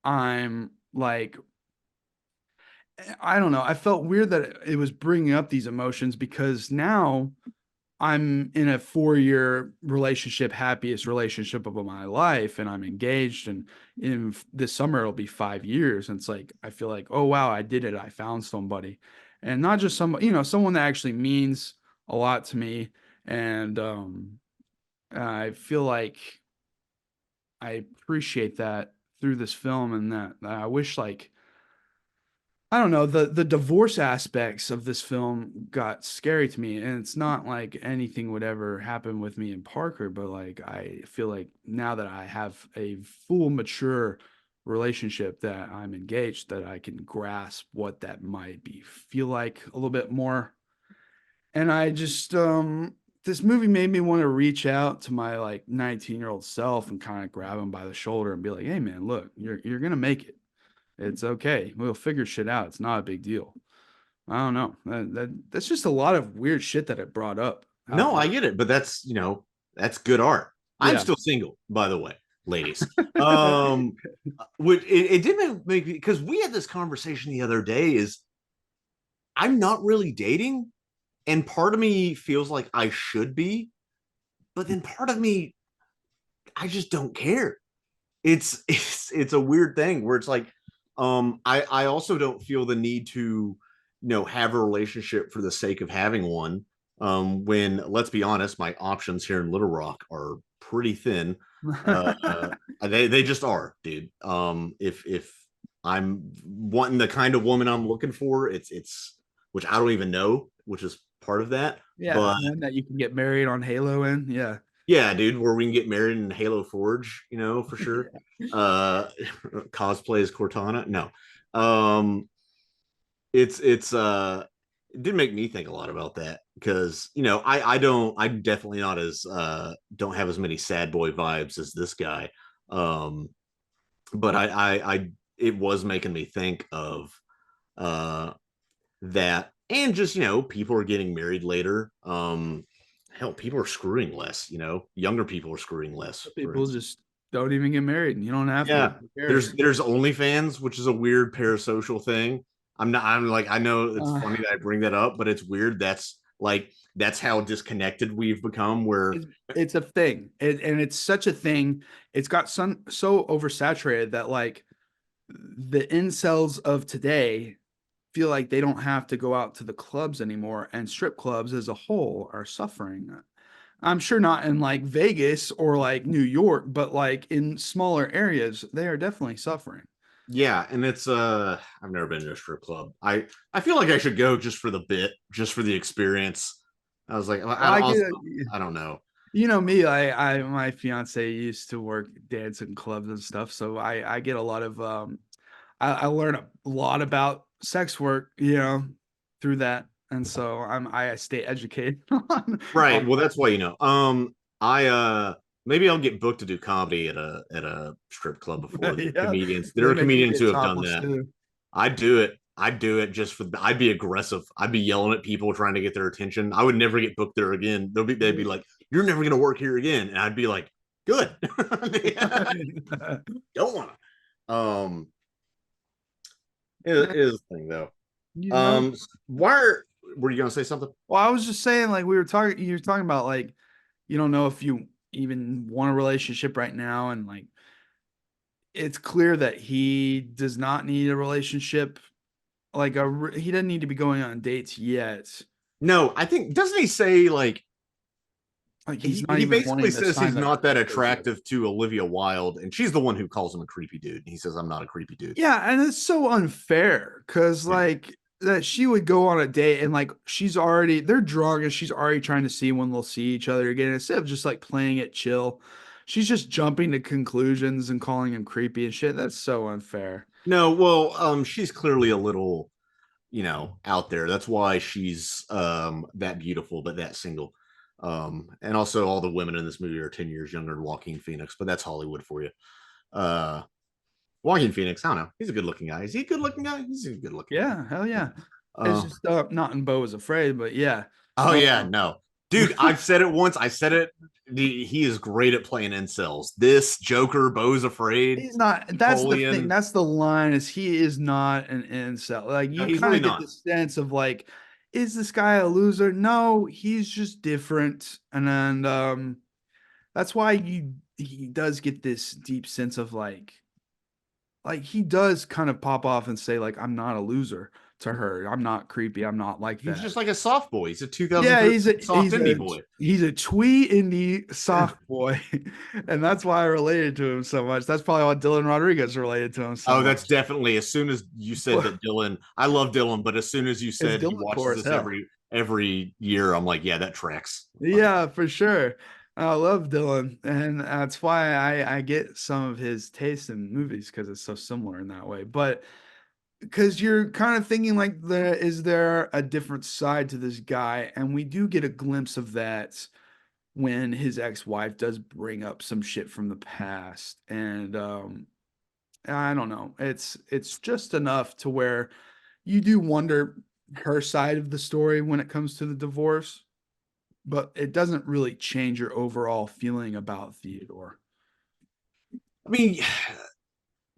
I'm like, I don't know. I felt weird that it was bringing up these emotions because now I'm in a 4-year relationship, happiest relationship of my life, and I'm engaged. And in this summer, it'll be 5 years. And it's like, I feel like, oh, wow, I did it. I found somebody. And not just someone that actually means a lot to me. And I feel like I appreciate that through this film, and that I wish like, I don't know, the divorce aspects of this film got scary to me, and it's not like anything would ever happen with me and Parker, but like I feel like now that I have a full mature relationship, that I'm engaged, that I can grasp what that might feel like a little bit more. And I just this movie made me want to reach out to my like 19-year-old self and kind of grab him by the shoulder and be like, hey man, look, you're gonna make it. It's okay. We'll figure shit out. It's not a big deal. I don't know. That's just a lot of weird shit that it brought up. No, I get it, but that's that's good art. I'm Yeah. still single, by the way, ladies. Um, it did make me, because we had this conversation the other day. Is I'm not really dating, and part of me feels like I should be, but then part of me I just don't care. It's a weird thing where it's like, I also don't feel the need to, have a relationship for the sake of having one. When, let's be honest, my options here in Little Rock are pretty thin. They just are, dude. If I'm wanting the kind of woman I'm looking for, it's which I don't even know, which is part of that. Yeah, But one that you can get married on Halo in. Yeah. yeah, dude, where we can get married in Halo Forge, for sure. Uh cosplay as Cortana. No. Um it's it did make me think a lot about that because I'm definitely not as don't have as many sad boy vibes as this guy. Um but I it was making me think of uh that, and just people are getting married later. Hell, people are screwing less. Younger people are screwing less, for People instance. just don't even get married, and you don't have to. Yeah, Who cares? there's OnlyFans, which is a weird parasocial thing. I'm like, I know it's Uh, funny that I bring that up, but it's weird. That's how disconnected we've become. Where it's a thing, and it's such a thing. It's got so oversaturated that like the incels of today feel like they don't have to go out to the clubs anymore, and strip clubs as a whole are suffering. I'm sure not in like Vegas or like New York, but like in smaller areas, they are definitely suffering. yeah, and it's I've never been to a strip club. I feel like I should go just for the bit, just for the experience. I was like, I get, I don't know. you know me, I my fiance used to work dancing clubs and stuff, so I get a lot of I learn a lot about sex work, through that, and so I stay educated Right. on Well, that's why I maybe I'll get booked to do comedy at a strip club before. yeah, Comedians. There they are make you comedians get who have done topless that. too. I'd do it. I'd do it just for. I'd be aggressive. I'd be yelling at people trying to get their attention. I would never get booked there again. They'd be like, "You're never gonna work here again," and I'd be like, "Good." Don't want to. It is a thing though. You know, Were you gonna say something? well, I was just saying, like you were talking about, like you don't know if you even want a relationship right now, and like it's clear that he does not need a relationship. Like he doesn't need to be going on dates yet. No, I think, doesn't he say like Like he's not he even basically wanting to says he's sign the not that papers yet. attractive to Olivia Wilde, and she's the one who calls him a creepy dude. He says, "I'm not a creepy dude." Yeah, and it's so unfair because Yeah. like that she would go on a date and like they're drunk and she's already trying to see when they'll see each other again instead of just like playing it chill. She's just jumping to conclusions and calling him creepy and shit. That's so unfair. No, well, she's clearly a little, out there. That's why she's that beautiful but that single. And also all the women in this movie are 10 years younger than Joaquin Phoenix, but that's Hollywood for you. Uh Joaquin Phoenix, I don't know. He's a good looking guy. Is he a good looking guy? He's a good looking guy. Yeah, hell yeah. It's Uh, just not in Beau is Afraid, but yeah. oh Uh, yeah, no. Dude, I've said it once. I said it. He is great at playing incels. This Joker, Beau's Afraid, he's not. That's the thing. Napoleon. That's the line. Is he is not an incel. Like No, you he's kind really of get not. the sense of like, is this guy a loser? No, he's just different. And then that's why he does get this deep sense of like he does kind of pop off and say like I'm not a loser to her. I'm not creepy. I'm not like He's that. just like a soft boy. He's a Yeah, 2013 soft indie boy. he's a twee indie soft boy, and that's why I related to him so much. That's probably why Dylan Rodriguez related to him so Oh, that's much. definitely, as soon as you said that Dylan, I love Dylan, but as soon as you It's said he Dylan core watches as this hell. every year, I'm like, yeah, that tracks. Yeah, for sure. I love Dylan, and that's why I get some of his taste in movies because it's so similar in that way. But because you're kind of thinking like, is there a different side to this guy? And we do get a glimpse of that when his ex-wife does bring up some shit from the past, and I don't know, it's just enough to where you do wonder, her side of the story when it comes to the divorce, but it doesn't really change your overall feeling about Theodore. I mean,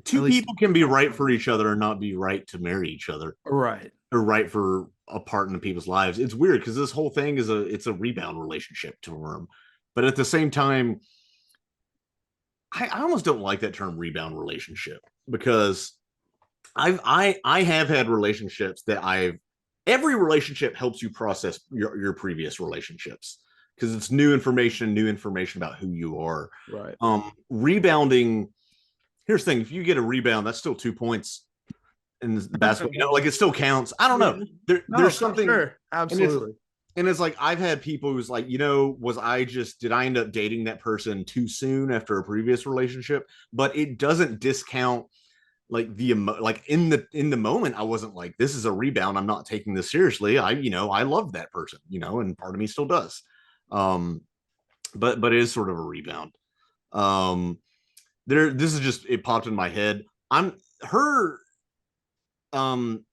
two At least, people can be right for each other and not be right to marry each other, right. or right for a part in people's lives. It's weird because this whole thing is a rebound relationship to him, but at the same time, I almost don't like that term rebound relationship because I have had relationships that every relationship helps you process your previous relationships because it's new information about who you are. Right. Rebounding. Here's the thing: if you get a rebound, that's still 2 points in the basketball. Like it still counts. I don't know. There's something. Sure. Absolutely. And it's like I've had people who's like, did I end up dating that person too soon after a previous relationship? But it doesn't discount like in the moment. I wasn't like, this is a rebound. I'm not taking this seriously. I loved that person, and part of me still does. But it is sort of a rebound. This is just, it popped in my head.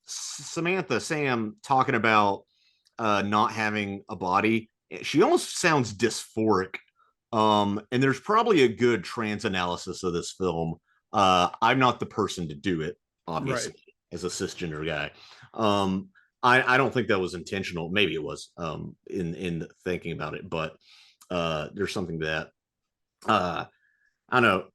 Samantha, Sam talking about not having a body. She almost sounds dysphoric. And there's probably a good trans analysis of this film. I'm not the person to do it, obviously, right, as a cisgender guy. I don't think that was intentional. Maybe it was in thinking about it, but there's something that I don't know.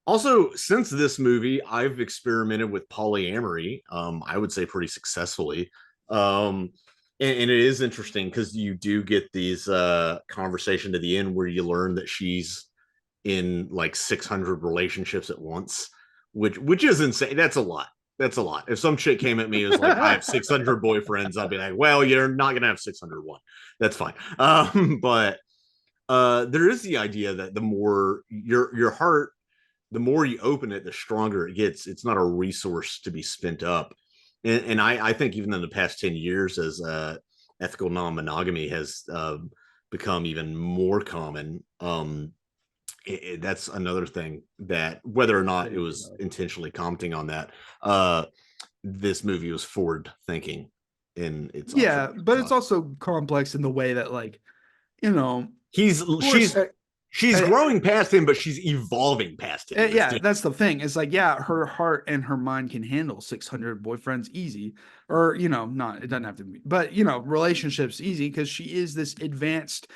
Also, since this movie, I've experimented with polyamory. I would say pretty successfully. And it is interesting because you do get these conversation to the end where you learn that she's in like 600 relationships at once, which is insane. That's a lot. If some chick came at me and was like, I have 600 boyfriends, I'd be like, well, you're not gonna have 601. That's fine. But there is the idea that the more your heart, the more you open it, the stronger it gets. It's not a resource to be spent up. And I think even in the past 10 years, as ethical non-monogamy has become even more common, that's another thing that, whether or not it was intentionally commenting on that, this movie was forward thinking in its but it's also complex in the way that, like, she's growing past him, but she's evolving past him. That's the thing. It's like, her heart and her mind can handle 600 boyfriends easy, or not. It doesn't have to be, but relationships easy because she is this advanced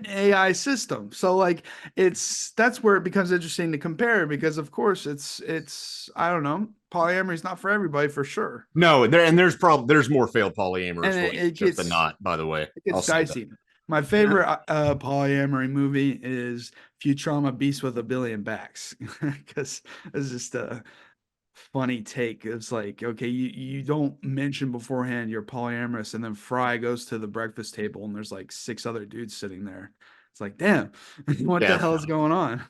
AI system. So like, that's where it becomes interesting to compare, because of course it's I don't know, polyamory is not for everybody, for sure. No, there's more failed polyamorous relationships than not, by the way. It's dicey. My favorite polyamory movie is Futurama Beast with a Billion Backs, because it's just a funny take. It's like, okay, you don't mention beforehand you're polyamorous, and then Fry goes to the breakfast table and there's like 6 other dudes sitting there. It's like, damn, what the hell is going on?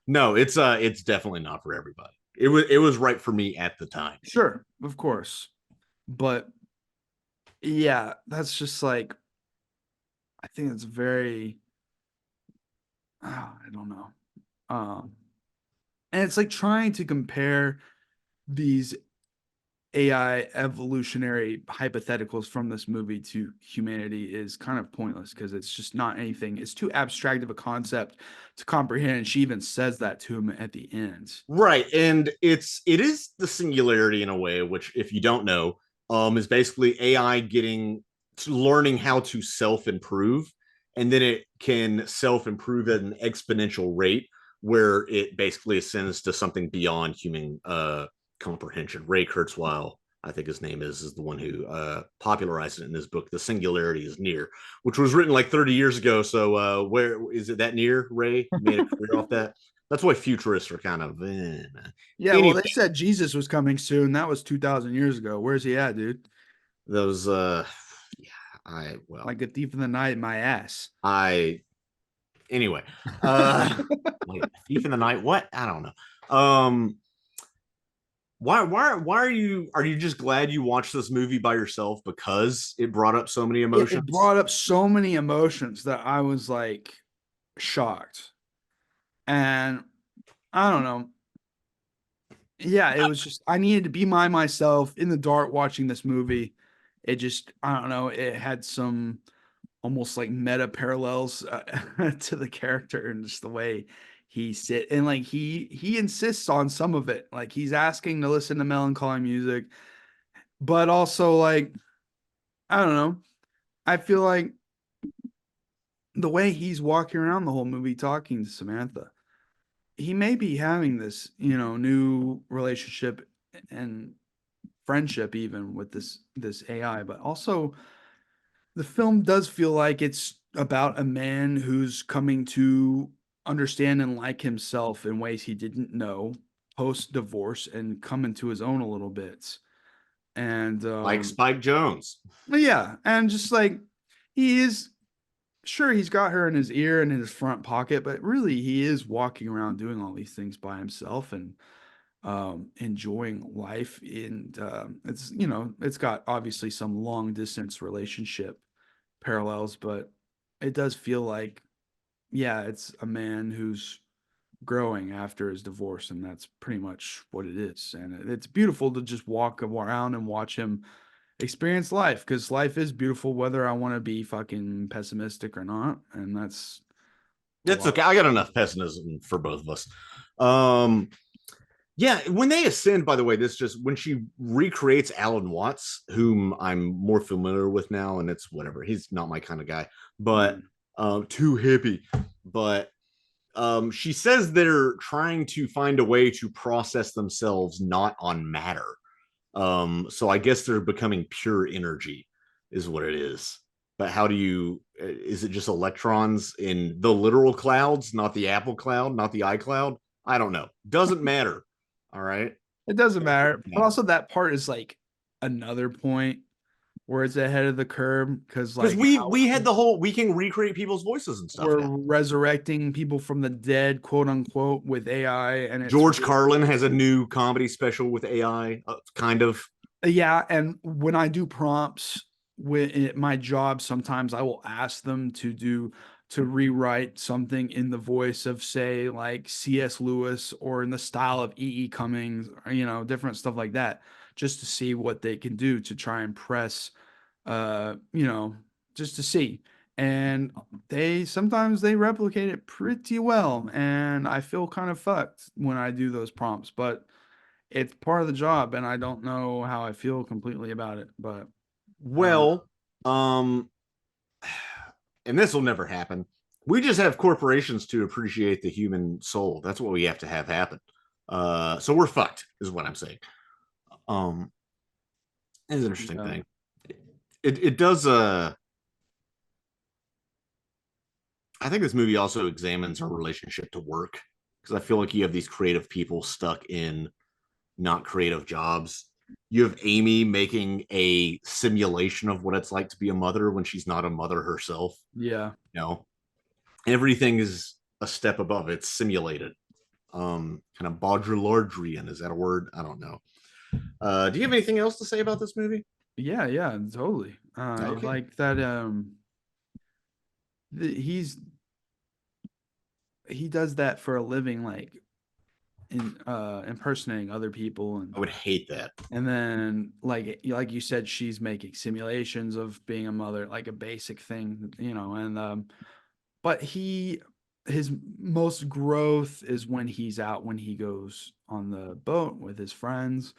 No, it's definitely not for everybody. It was right for me at the time. Sure, of course. But yeah, that's just like, I think it's very, I don't know. And it's like trying to compare these AI evolutionary hypotheticals from this movie to humanity is kind of pointless, because it's just not anything. It's too abstract of a concept to comprehend. And she even says that to him at the end. Right. And it is the singularity in a way, which, if you don't know, is basically AI learning how to self-improve, and then it can self-improve at an exponential rate where it basically ascends to something beyond human comprehension. Ray Kurzweil, I think his name is the one who popularized it in his book, The Singularity is Near, which was written like 30 years ago. So where is it that near, Ray? Made a career off that. That's why futurists are kind of yeah. Anyway. Well, they said Jesus was coming soon. That was 2,000 years ago. Where's he at, dude? Those like a thief in the night, my ass. Anyway, thief in the night. What? I don't know. Why are you just glad you watched this movie by yourself because it brought up so many emotions? It brought up so many emotions that I was like shocked. And I don't know. Yeah, it was just, I needed to be myself in the dark watching this movie. it just, I don't know, it had some almost like meta parallels to the character and just the way he sit, and like he insists on some of it, like he's asking to listen to melancholy music, but also like, I don't know, I feel like the way he's walking around the whole movie talking to Samantha, he may be having this, new relationship and friendship even with this AI, but also the film does feel like it's about a man who's coming to understand and like himself in ways he didn't know post divorce and come into his own a little bit. And Like Spike Jonze. yeah, and just like he is, sure, he's got her in his ear and in his front pocket, but really he is walking around doing all these things by himself and enjoying life. And it's, it's got obviously some long distance relationship parallels, but it does feel like, yeah, it's a man who's growing after his divorce, and that's pretty much what it is. And it's beautiful to just walk around and watch him experience life, because life is beautiful whether I want to be fucking pessimistic or not, and that's a That's lot. okay. I got enough pessimism for both of us. Um, yeah, when they ascend, by the way, this just when she recreates Alan Watts, whom I'm more familiar with now, and it's whatever. He's not my kind of guy, but too hippie. But she says they're trying to find a way to process themselves not on matter. So I guess they're becoming pure energy, is what it is. But how do you? Is it just electrons in the literal clouds, not the Apple cloud, not the iCloud? I don't know. Doesn't matter. All right. It doesn't matter, but Matter. also that part is like another point where it's ahead of the curve, because Because like we had the whole we can recreate people's voices and stuff we're now. resurrecting people from the dead, quote unquote, with AI, and it's George Carlin has a new comedy special with AI, kind of. yeah. And when I do prompts with my job, sometimes I will ask them to rewrite something in the voice of, say, like C.S. Lewis, or in the style of E.E. Cummings, or, different stuff like that, just to see what they can do to try and press, just to see. And they sometimes they replicate it pretty well, and I feel kind of fucked when I do those prompts, but it's part of the job, and I don't know how I feel completely about it, but Well, um, and this will never happen. We just have corporations to appreciate the human soul. That's what we have to have happen. So we're fucked, is what I'm saying. Um, it's an interesting yeah. thing. It does. I think this movie also examines our relationship to work, because I feel like you have these creative people stuck in not creative jobs. You have Amy making a simulation of what it's like to be a mother when she's not a mother herself. Yeah. You know, everything is a step above. It's simulated. Kind of Baudrillardian, is that a word? I don't know. Do you have anything else to say about this movie? Yeah, yeah, totally. Okay. Like that he does that for a living, like in impersonating other people, I would hate that. and then like you said, she's making simulations of being a mother, like a basic thing, and but his most growth is when he's out, when he goes on the boat with his friends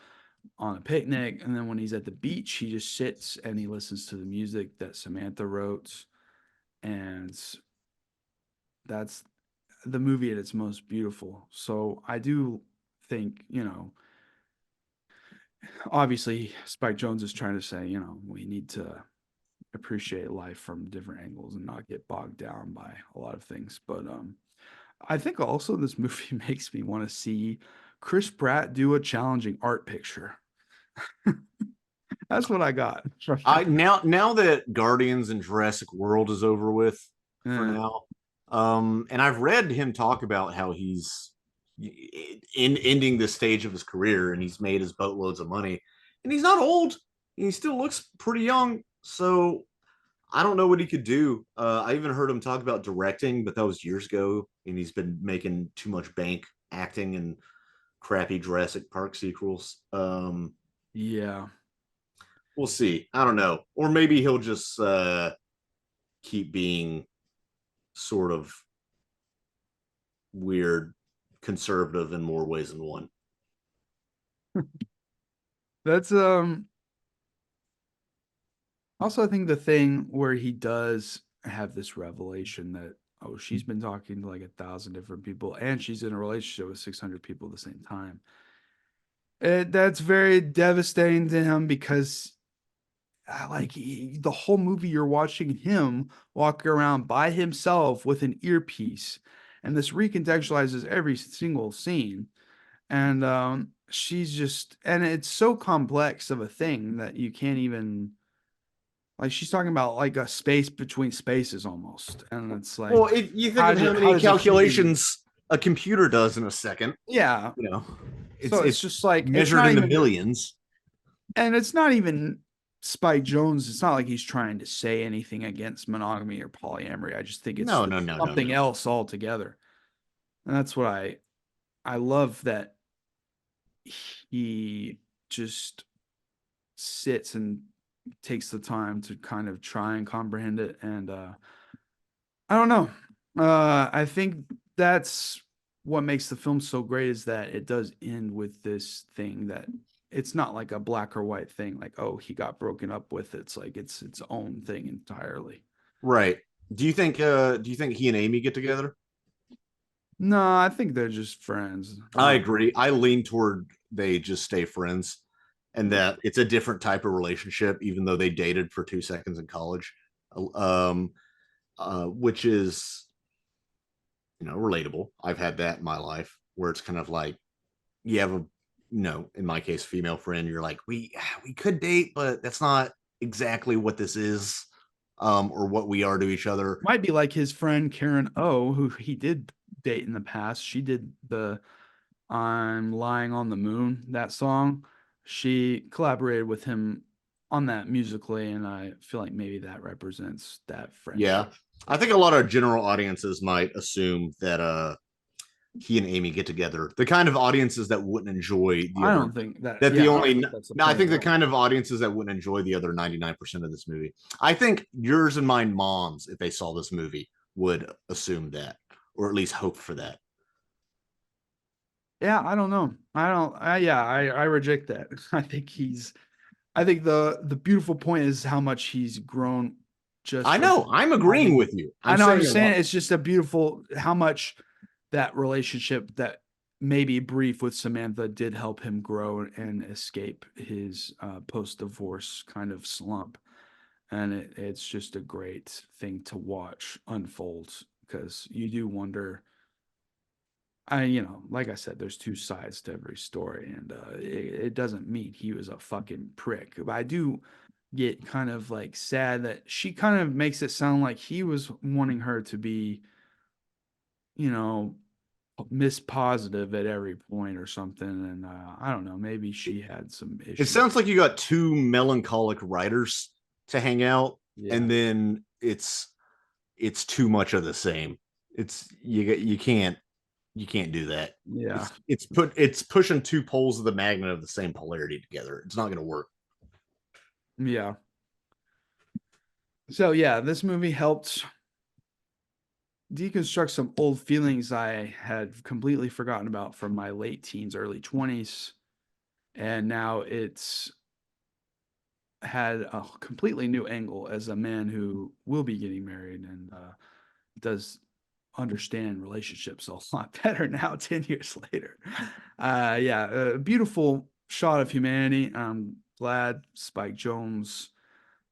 on a picnic, and then when he's at the beach, he just sits and he listens to the music that Samantha wrote, and that's the movie at its most beautiful. So I do think, obviously Spike Jonze is trying to say, we need to appreciate life from different angles and not get bogged down by a lot of things. But I think also this movie makes me want to see Chris Pratt do a challenging art picture. That's what I got. I now that Guardians and Jurassic World is over with for Yeah. now, and I've read him talk about how he's in ending this stage of his career, and he's made his boatloads of money, and he's not old. He still looks pretty young. So I don't know what he could do. I even heard him talk about directing, but that was years ago, and he's been making too much bank acting and crappy Jurassic Park sequels. Yeah. We'll see. I don't know. Or maybe he'll just keep being sort of weird conservative in more ways than one. That's also, I think the thing where he does have this revelation that, oh, she's been talking to like 1,000 different people and she's in a relationship with 600 people at the same time. That's very devastating to him because the whole movie you're watching him walk around by himself with an earpiece, and this recontextualizes every single scene. And she's just, and it's so complex of a thing that you can't even, like, she's talking about like a space between spaces almost, and it's like, well, if you think of how many calculations a computer does in a second, yeah, you know, it's just like measured in the billions. And it's not even Spike Jonze. It's not like he's trying to say anything against monogamy or polyamory. I just think it's something else altogether. And that's what I love, that he just sits and takes the time to kind of try and comprehend it. And I don't know. I think that's what makes the film so great, is that it does end with this thing that it's not like a black or white thing, like, oh, he got broken up with. It's like it's its own thing entirely. Right. Do you think he and Amy get together? No, I think they're just friends. I agree. I lean toward they just stay friends, and that it's a different type of relationship, even though they dated for 2 seconds in college. Which is, relatable. I've had that in my life, where it's kind of like you have a, in my case, female friend. You're like, we could date, but that's not exactly what this is, or what we are to each other. Might be like his friend Karen O, who he did date in the past. She did the "I'm Lying on the Moon," that song. She collaborated with him on that musically, and I feel like maybe that represents that friendship. Yeah, I think a lot of general audiences might assume that he and Amy get together. The kind of audiences that wouldn't enjoy the I don't think that. That the only no, I think the kind of audiences that wouldn't enjoy the other 99% of this movie. I think yours and mine moms, if they saw this movie, would assume that, or at least hope for that. Yeah, I don't know. I reject that. I think the beautiful point is how much he's grown. I know. I'm agreeing with you. I'm saying it's just a beautiful how much that relationship, that maybe brief, with Samantha did help him grow and escape his post-divorce kind of slump. And it's just a great thing to watch unfold, because you do wonder. Like I said, there's two sides to every story, and it doesn't mean he was a fucking prick. But I do get kind of like sad that she kind of makes it sound like he was wanting her to be, miss positive at every point or something. And I don't know, maybe she had some issues. It sounds like you got two melancholic writers to hang out, and then it's too much of the same. It's you can't do that. Yeah, it's pushing two poles of the magnet of the same polarity together. It's not going to work. Yeah. So yeah, this movie helped deconstruct some old feelings I had completely forgotten about from my late teens, early 20s. And now it's had a completely new angle as a man who will be getting married and does understand relationships a lot better now, 10 years later. A beautiful shot of humanity. I'm glad Spike Jonze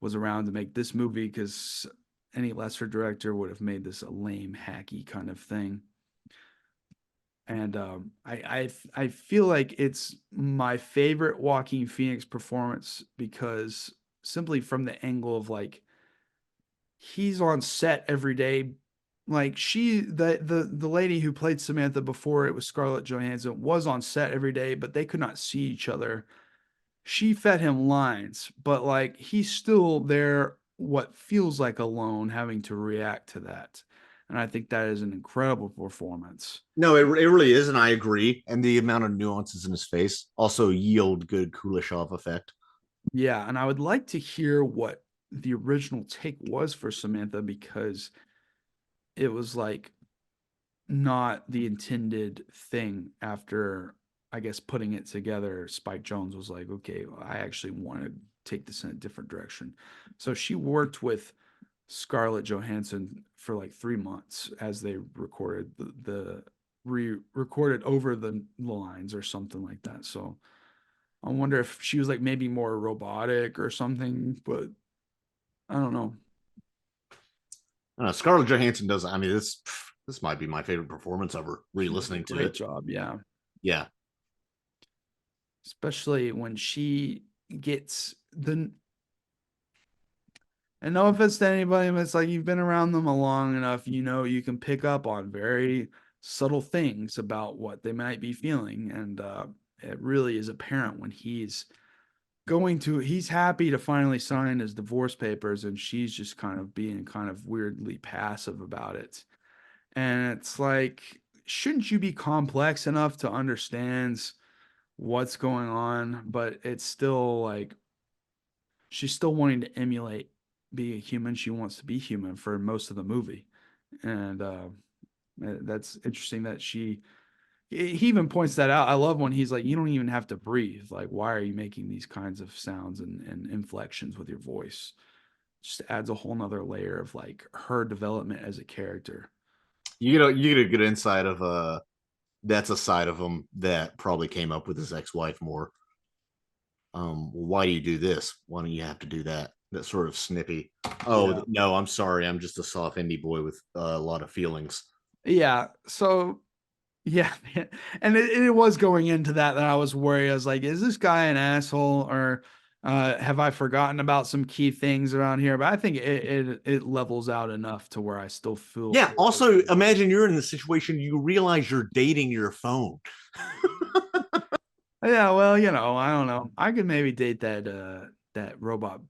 was around to make this movie, because any lesser director would have made this a lame, hacky kind of thing. And I feel like it's my favorite Joaquin Phoenix performance, because simply from the angle of, like, he's on set every day. Like, the lady who played Samantha before it was Scarlett Johansson, was on set every day, but they could not see each other. She fed him lines, but like he's still there, what feels like alone, having to react to that. And I think that is an incredible performance. No, it really is, and I agree. And the amount of nuances in his face also yield good Kuleshov effect. Yeah, and I would like to hear what the original take was for Samantha, because it was like not the intended thing. After, I guess, putting it together, Spike Jonze was like, okay, well, I actually want to take this in a different direction. So she worked with Scarlett Johansson for like 3 months as they recorded the re-recorded over the lines or something like that. So I wonder if she was like maybe more robotic or something, but I don't know. Scarlett Johansson does. I mean, this might be my favorite performance ever. She did a Re-listening to great it, job, yeah. yeah. Especially when she gets the, and no offense to anybody, but it's like you've been around them a long enough, you know, you can pick up on very subtle things about what they might be feeling. And it really is apparent when he's happy to finally sign his divorce papers, and she's just kind of being kind of weirdly passive about it. And it's like, shouldn't you be complex enough to understand what's going on? But it's still like she's still wanting to emulate being a human. She wants to be human for most of the movie. And that's interesting that he even points that out. I love when he's like, you don't even have to breathe. Like, why are you making these kinds of sounds and inflections with your voice? Just adds a whole nother layer of like her development as a character. You get a good insight of that's a side of him that probably came up with his ex-wife more. Well, why do you do this? Why don't you have to do that? That sort of snippy. Oh, Yeah. no, I'm sorry. I'm just a soft indie boy with a lot of feelings. Yeah. So yeah, and it was going into that I was worried. I was like, is this guy an asshole, or have I forgotten about some key things around here? But I think it levels out enough to where I still feel. Yeah. Also, imagine you're in the situation, you realize you're dating your phone. Yeah, well, you know, I don't know. I could maybe date that robot,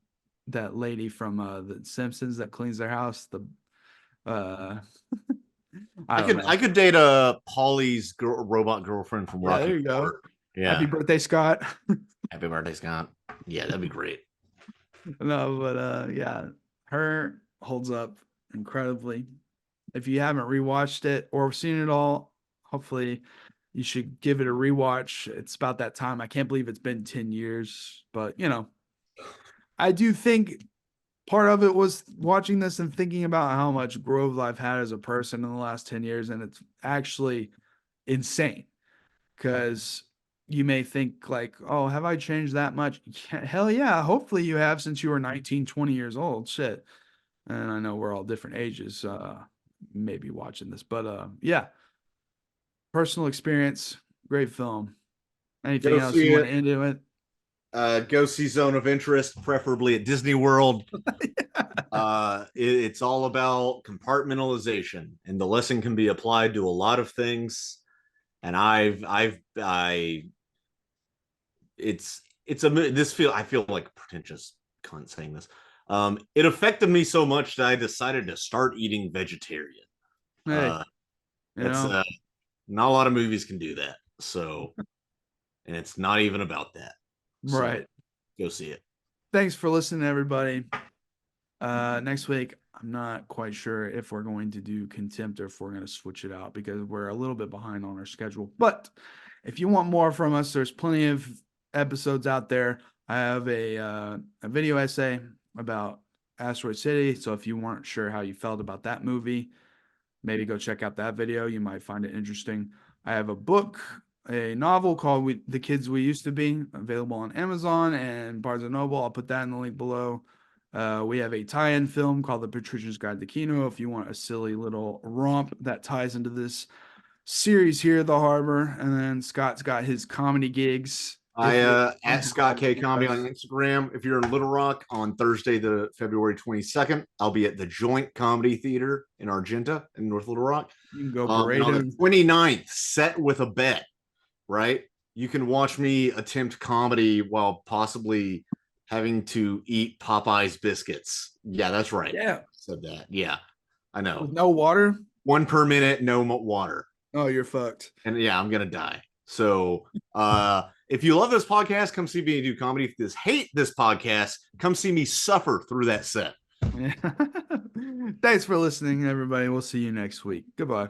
that lady from the Simpsons that cleans their house. The uh I don't know. I could date a Polly's robot girlfriend from Yeah, Rocky there you go. Horror. Happy Yeah. birthday, Scott. Happy birthday, Scott. Yeah, that'd be great. No, but yeah, her holds up incredibly. If you haven't rewatched it or seen it all, hopefully you should give it a rewatch. It's about that time. I can't believe it's been 10 years, but you know, I do think part of it was watching this and thinking about how much growth I've had as a person in the last 10 years. And it's actually insane, because you may think like, oh, have I changed that much? Yeah, hell yeah. Hopefully you have, since you were 19, 20 years old. Shit. And I know we're all different ages, maybe watching this, but yeah, personal experience, great film. Anything Go else you see want it. to end it with? Go see Zone of Interest, preferably at Disney World. It's all about compartmentalization, and the lesson can be applied to a lot of things. And it's a this feel I feel like a pretentious cunt saying this. It affected me so much that I decided to start eating vegetarian. Hey, you It's know, not a lot of movies can do that. So, and it's not even about that. So, right. go see it. Thanks for listening, everybody. Next week, I'm not quite sure if we're going to do Contempt or if we're going to switch it out, because we're a little bit behind on our schedule. But if you want more from us, there's plenty of episodes out there. I have a video essay about Asteroid City. So if you weren't sure how you felt about that movie, maybe go check out that video. You might find it interesting. I have a book, a novel called The Kids We Used to Be, available on Amazon and Barnes & Noble. I'll put that in the link below. We have a tie-in film called The Patrician's Guide to Kino, if you want a silly little romp that ties into this series here at the Harbor. And then Scott's got his comedy gigs. At Scott K Comedy on Instagram. If you're in Little Rock on Thursday, the February 22nd, I'll be at the Joint Comedy Theater in Argenta in North Little Rock. You can go And on the 29th, Set with a Bet, right? You can watch me attempt comedy while possibly having to eat Popeye's biscuits. Yeah, that's right. Yeah. I said that. Yeah, I know. With no water? One per minute, no water. Oh, you're fucked. And yeah, I'm gonna die. So If you love this podcast, come see me do comedy. If you hate this podcast, come see me suffer through that set. Thanks for listening, everybody. We'll see you next week. Goodbye.